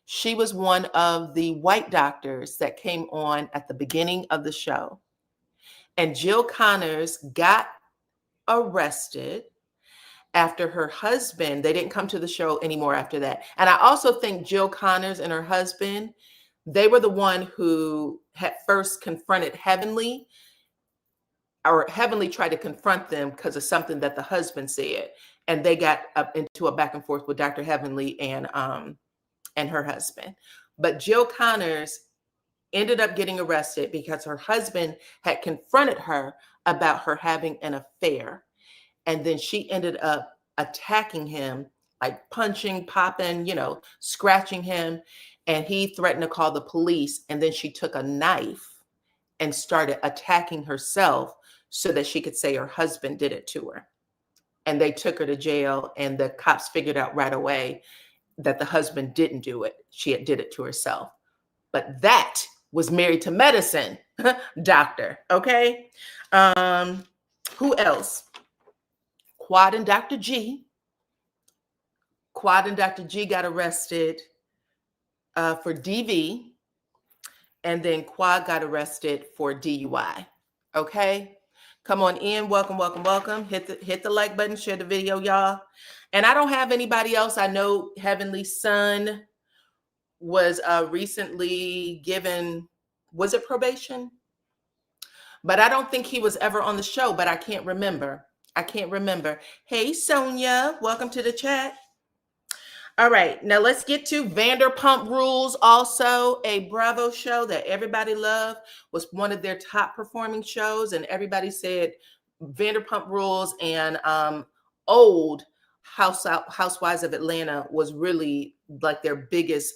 She was one of the white doctors that came on at the beginning of the show. And Jill Connors got arrested after her husband, they didn't come to the show anymore after that. And I also think Jill Connors and her husband, they were the one who had first confronted Heavenly, or Heavenly tried to confront them because of something that the husband said. And they got up into a back and forth with Dr. Heavenly and her husband. But Jill Connors ended up getting arrested because her husband had confronted her about her having an affair. And then she ended up attacking him, like punching, popping, scratching him. And he threatened to call the police. And then she took a knife and started attacking herself so that she could say her husband did it to her. And they took her to jail. And the cops figured out right away that the husband didn't do it. She did it to herself. But that was Married to Medicine doctor. Okay. Who else? Quad and Dr. G. Quad and Dr. G got arrested for DV, and then Quad got arrested for DUI. Okay, Come on in. Welcome, welcome, welcome. Hit the like button, share the video, y'all. And I don't have anybody else. I know Heavenly Son was recently given, was it probation? But I don't think he was ever on the show, but I can't remember. I can't remember. Hey, Sonia, welcome to the chat. All right, now let's get to Vanderpump Rules. Also, a Bravo show that everybody loved, was one of their top performing shows, and everybody said Vanderpump Rules and old Housewives of Atlanta was really like their biggest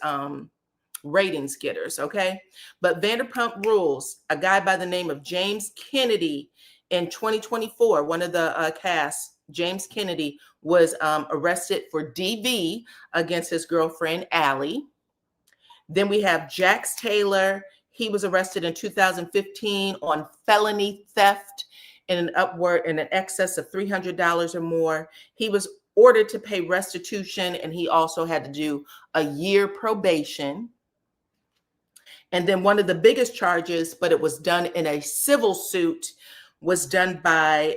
ratings getters. Okay, but Vanderpump Rules, a guy by the name of James Kennedy in 2024, one of the cast, James Kennedy, was arrested for DV against his girlfriend, Allie. Then we have Jax Taylor. He was arrested in 2015 on felony theft in an excess of $300 or more. He was ordered to pay restitution, and he also had to do a year probation. And then one of the biggest charges, but it was done in a civil suit, was done by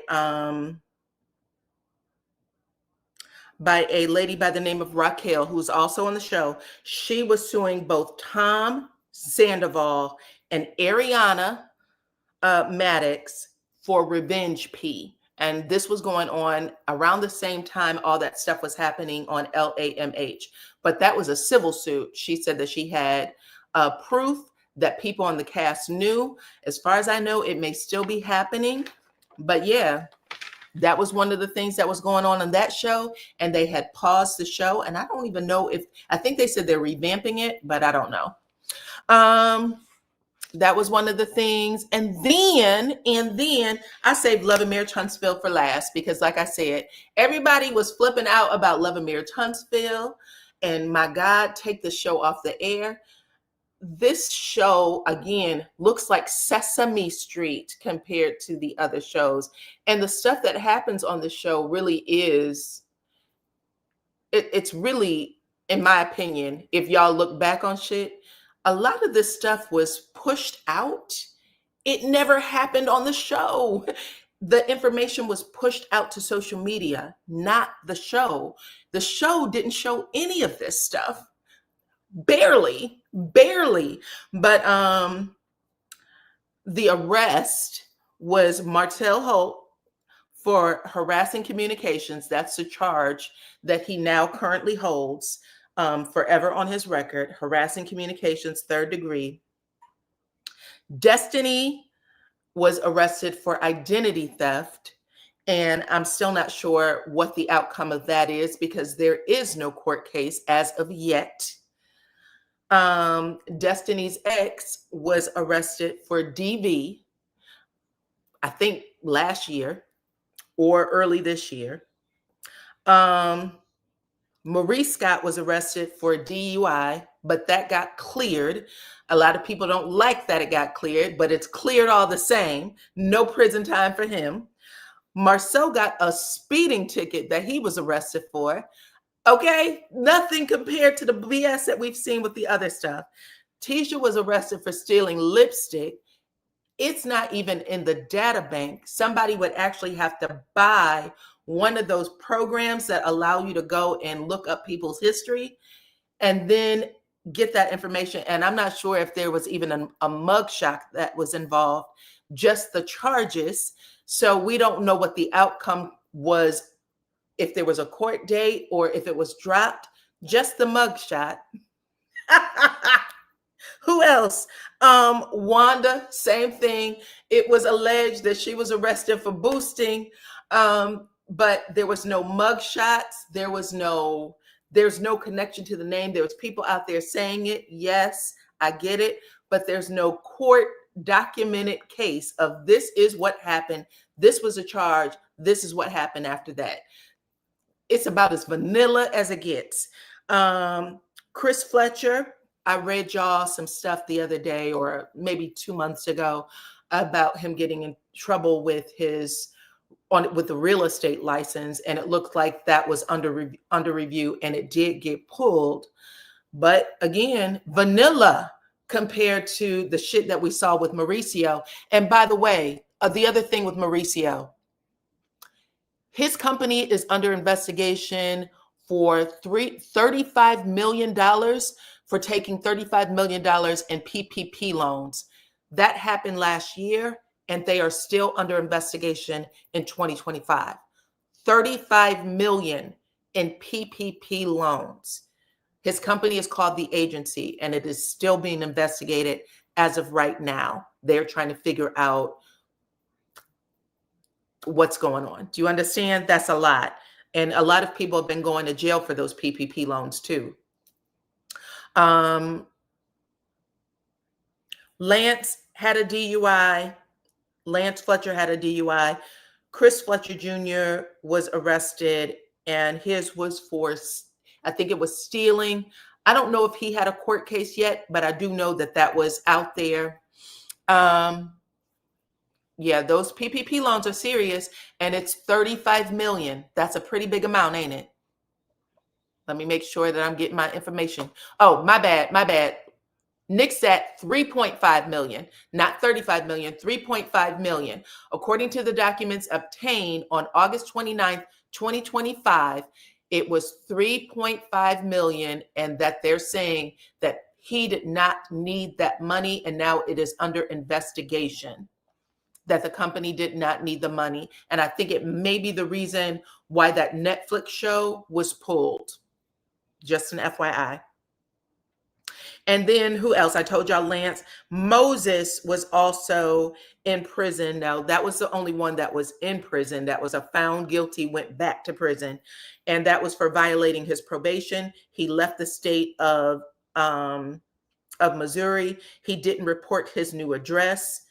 a lady by the name of Raquel, who's also on the show. She was suing both Tom Sandoval and Ariana Maddox for revenge P. And this was going on around the same time all that stuff was happening on LAMH. But that was a civil suit. She said that she had proof that people on the cast knew. As far as I know, it may still be happening. But yeah, that was one of the things that was going on that show, and they had paused the show. And I don't even know I think they said they're revamping it, but I don't know. That was one of the things. And then I saved Love and Marriage Huntsville for last, because like I said, everybody was flipping out about Love and Marriage Huntsville, and my God, take the show off the air. This show, again, looks like Sesame Street compared to the other shows. And the stuff that happens on the show really is, it's really, in my opinion, if y'all look back on shit, a lot of this stuff was pushed out. It never happened on the show. The information was pushed out to social media, not the show. The show didn't show any of this stuff. Barely. But the arrest was Martell Holt for harassing communications. That's the charge that he now currently holds, forever on his record, harassing communications, 3rd degree. Destiny was arrested for identity theft, and I'm still not sure what the outcome of that is, because there is no court case as of yet. Destiny's ex was arrested for DV, I think last year or early this year. Marie Scott was arrested for DUI, but that got cleared. A lot of people don't like that it got cleared, but it's cleared all the same. No prison time for him. Marceau got a speeding ticket that he was arrested for. Okay, nothing compared to the BS that we've seen with the other stuff. Tisha was arrested for stealing lipstick. It's not even in the data bank. Somebody would actually have to buy one of those programs that allow you to go and look up people's history and then get that information. And I'm not sure if there was even a mugshot that was involved, just the charges. So we don't know what the outcome was, if there was a court date or if it was dropped, just the mugshot. Who else? Wanda, same thing. It was alleged that she was arrested for boosting, but there was no mugshots. There's no connection to the name. There was people out there saying it. Yes, I get it, but there's no court documented case of this is what happened. This was a charge. This is what happened after that. It's about as vanilla as it gets. Chris Fletcher, I read y'all some stuff the other day or maybe 2 months ago about him getting in trouble with with the real estate license, and it looked like that was under review, and it did get pulled. But again, vanilla compared to the shit that we saw with Mauricio. And by the way, the other thing with Mauricio, his company is under investigation for $35 million for taking $35 million in PPP loans. That happened last year, and they are still under investigation in 2025. 35 million in PPP loans. His company is called The Agency, and it is still being investigated as of right now. They're trying to figure out what's going on. Do you understand? That's a lot. And a lot of people have been going to jail for those PPP loans too. Lance had a DUI. Lance Fletcher had a DUI. Chris Fletcher Jr. was arrested, and his was for, I think it was stealing. I don't know if he had a court case yet, but I do know that that was out there. Yeah, those PPP loans are serious, and it's 35 million. That's a pretty big amount, ain't it? Let me make sure that I'm getting my information. Oh, my bad. Nick's at 3.5 million, not 35 million, 3.5 million. According to the documents obtained on August 29th, 2025, it was 3.5 million, and that they're saying that he did not need that money, and now it is under investigation, that the company did not need the money. And I think it may be the reason why that Netflix show was pulled. Just an FYI. And then who else? I told y'all Lance. Moses was also in prison. Now, that was the only one that was in prison. That was a found guilty, went back to prison. And that was for violating his probation. He left the state of Missouri. He didn't report his new address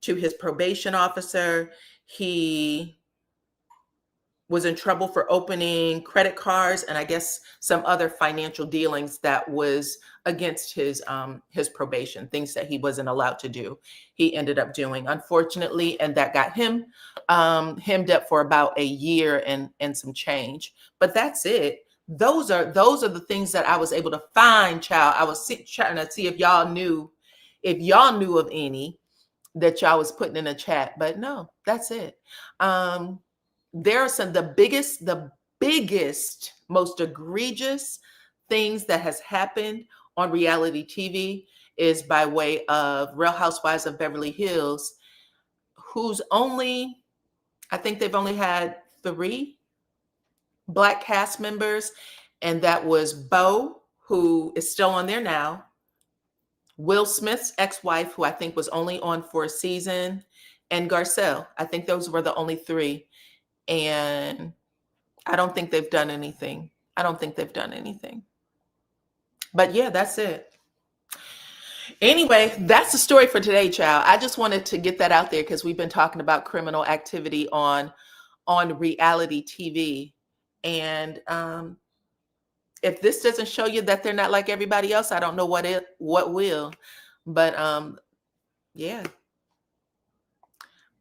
to his probation officer. He was in trouble for opening credit cards and I guess some other financial dealings that was against his probation, things that he wasn't allowed to do. He ended up doing, unfortunately, and that got him hemmed up for about a year and some change. But that's it. Those are the things that I was able to find, child. I was trying to see if y'all knew of any that y'all was putting in a chat, but no, that's it. There are the biggest, most egregious things that has happened on reality TV is by way of Real Housewives of Beverly Hills, who's I think they've only had 3 Black cast members, and that was Bo, who is still on there now, Will Smith's ex-wife, who I think was only on for a season, and Garcelle. I think those were the only 3. And I don't think they've done anything. But yeah, that's it. Anyway, that's the story for today, child. I just wanted to get that out there because we've been talking about criminal activity on reality TV. And if this doesn't show you that they're not like everybody else, I don't know what will. But yeah.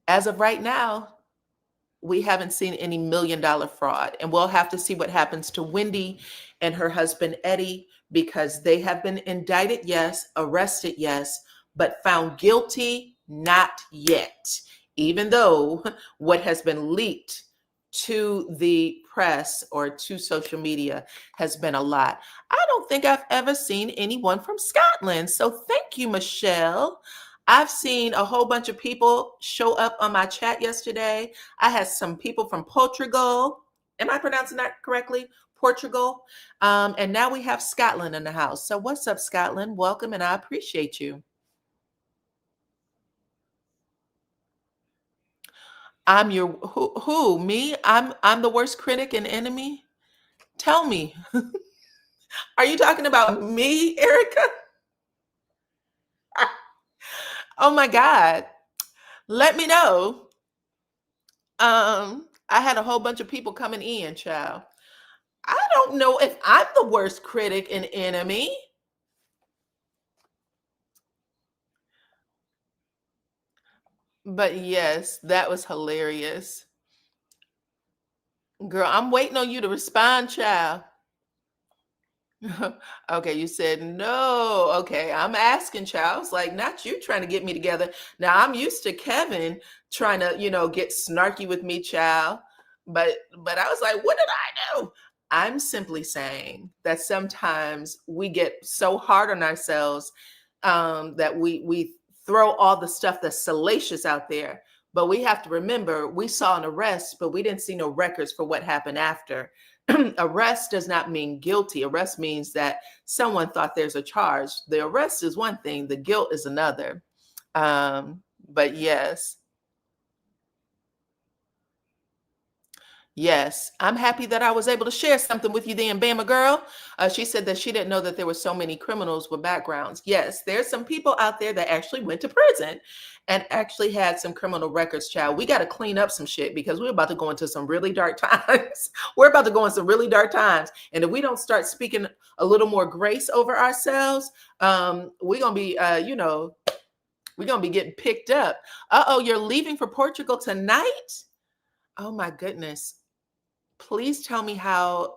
As of right now, we haven't seen any $1 million fraud, and we'll have to see what happens to Wendy and her husband Eddie, because they have been indicted, yes, arrested, yes, but found guilty, not yet, even though what has been leaked to the press or to social media has been a lot. I don't think I've ever seen anyone from Scotland, so thank you, Michelle. I've seen a whole bunch of people show up on my chat yesterday. I had some people from Portugal. Am I pronouncing that correctly? Portugal. And now we have Scotland in the house. So what's up, Scotland? Welcome, and I appreciate you. I'm your who? Me? I'm the worst critic and enemy? Tell me. Are you talking about me, Erica? Oh my God. Let me know. I had a whole bunch of people coming in, child. I don't know if I'm the worst critic and enemy. But yes, that was hilarious. Girl, I'm waiting on you to respond, child. Okay, you said no. Okay, I'm asking, Charles. Like, not you trying to get me together. Now I'm used to Kevin trying to, get snarky with me, child. But I was like, what did I do? I'm simply saying that sometimes we get so hard on ourselves, that we throw all the stuff that's salacious out there. But we have to remember we saw an arrest, but we didn't see no records for what happened after. Arrest does not mean guilty. Arrest means that someone thought there's a charge. The arrest is one thing, the guilt is another. But yes. Yes, I'm happy that I was able to share something with you then, Bama girl. She said that she didn't know that there were so many criminals with backgrounds. Yes, there's some people out there that actually went to prison and actually had some criminal records, child. We got to clean up some shit because we're about to go into some really dark times. We're about to go in some really dark times. And if we don't start speaking a little more grace over ourselves, we're going to be, we're going to be getting picked up. Uh-oh, you're leaving for Portugal tonight? Oh my goodness. Please tell me how,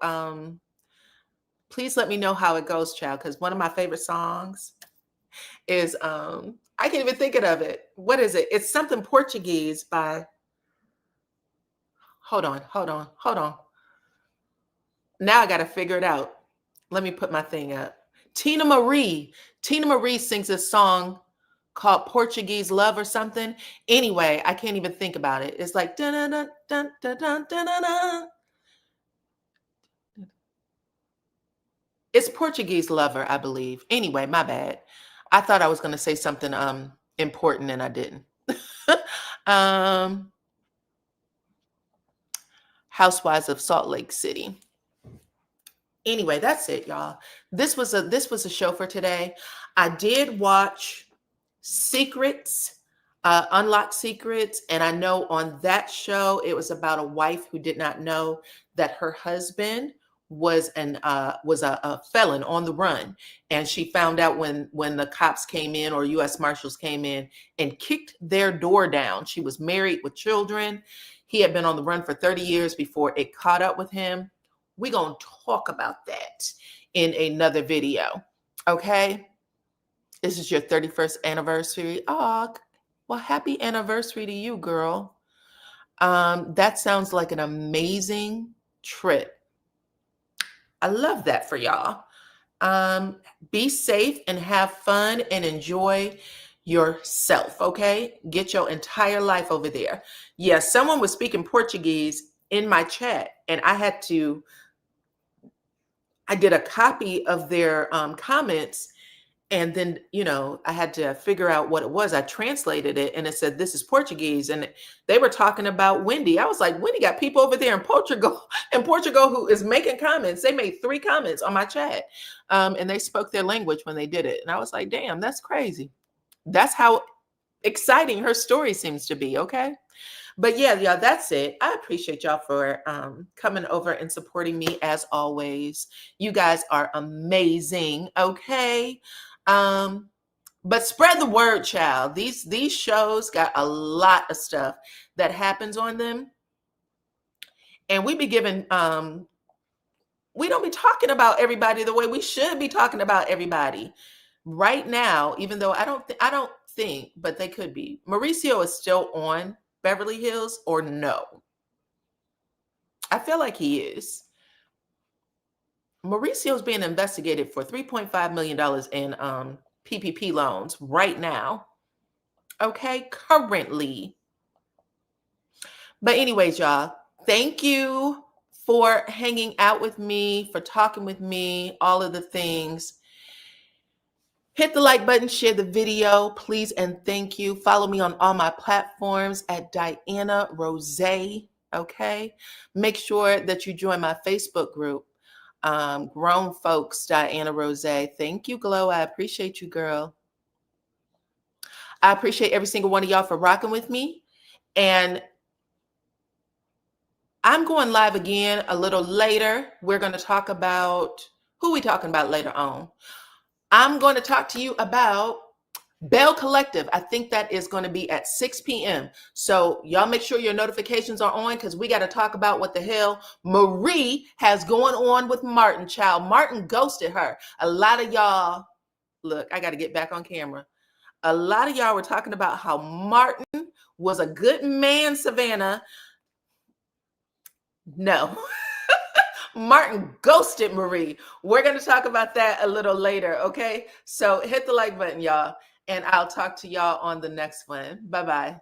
please let me know how it goes, child, because one of my favorite songs is, I can't even think of it. What is it? It's something Portuguese by, hold on, hold on, hold on. Now I got to figure it out. Let me put my thing up. Tina Marie. Tina Marie sings a song called Portuguese Love or something. Anyway, I can't even think about it. It's like, dun dun dun dun dun dun dun. It's Portuguese Lover, I believe. Anyway, my bad. I thought I was going to say something important and I didn't. um, Housewives of Salt Lake City. Anyway, that's it, y'all. This was a show for today. I did watch Secrets, Unlocked Secrets, and I know on that show it was about a wife who did not know that her husband was a felon on the run, and she found out when the cops came in or U.S. Marshals came in and kicked their door down. She was married with children. He had been on the run for 30 years before it caught up with him. We're gonna talk about that in another video. Okay. This is your 31st anniversary. Oh, well, happy anniversary to you, girl. That sounds like an amazing trip. I love that for y'all. Be safe and have fun and enjoy yourself, okay? Get your entire life over there. Yes, someone was speaking Portuguese in my chat, and I did a copy of their comments. And then, I had to figure out what it was. I translated it and it said, this is Portuguese. And they were talking about Wendy. I was like, Wendy got people over there in Portugal, who is making comments. They made 3 comments on my chat. And they spoke their language when they did it. And I was like, damn, that's crazy. That's how exciting her story seems to be. Okay. But yeah, that's it. I appreciate y'all for coming over and supporting me as always. You guys are amazing. Okay. But spread the word, child. These shows got a lot of stuff that happens on them. And we be giving, we don't be talking about everybody the way we should be talking about everybody right now, even though I don't think, but they could be. Mauricio is still on Beverly Hills, or no? I feel like he is. Mauricio's being investigated for $3.5 million in PPP loans right now. Okay, currently. But anyways, y'all, thank you for hanging out with me, for talking with me, all of the things. Hit the like button, share the video, please, and thank you. Follow me on all my platforms at Dyana Rozay, okay? Make sure that you join my Facebook group, Grown Folks, Dyana Rozay. Thank you, Glow. I appreciate you, girl. I appreciate every single one of y'all for rocking with me. And I'm going live again a little later. We're going to talk about, who we talking about later on? I'm going to talk to you about Bell Collective, I think that is going to be at 6 p.m. So y'all make sure your notifications are on, because we got to talk about what the hell Marie has going on with Martin, child. Martin ghosted her. A lot of y'all, look, I got to get back on camera. A lot of y'all were talking about how Martin was a good man, Savannah. No. Martin ghosted Marie. We're going to talk about that a little later, okay? So hit the like button, y'all, and I'll talk to y'all on the next one. Bye-bye.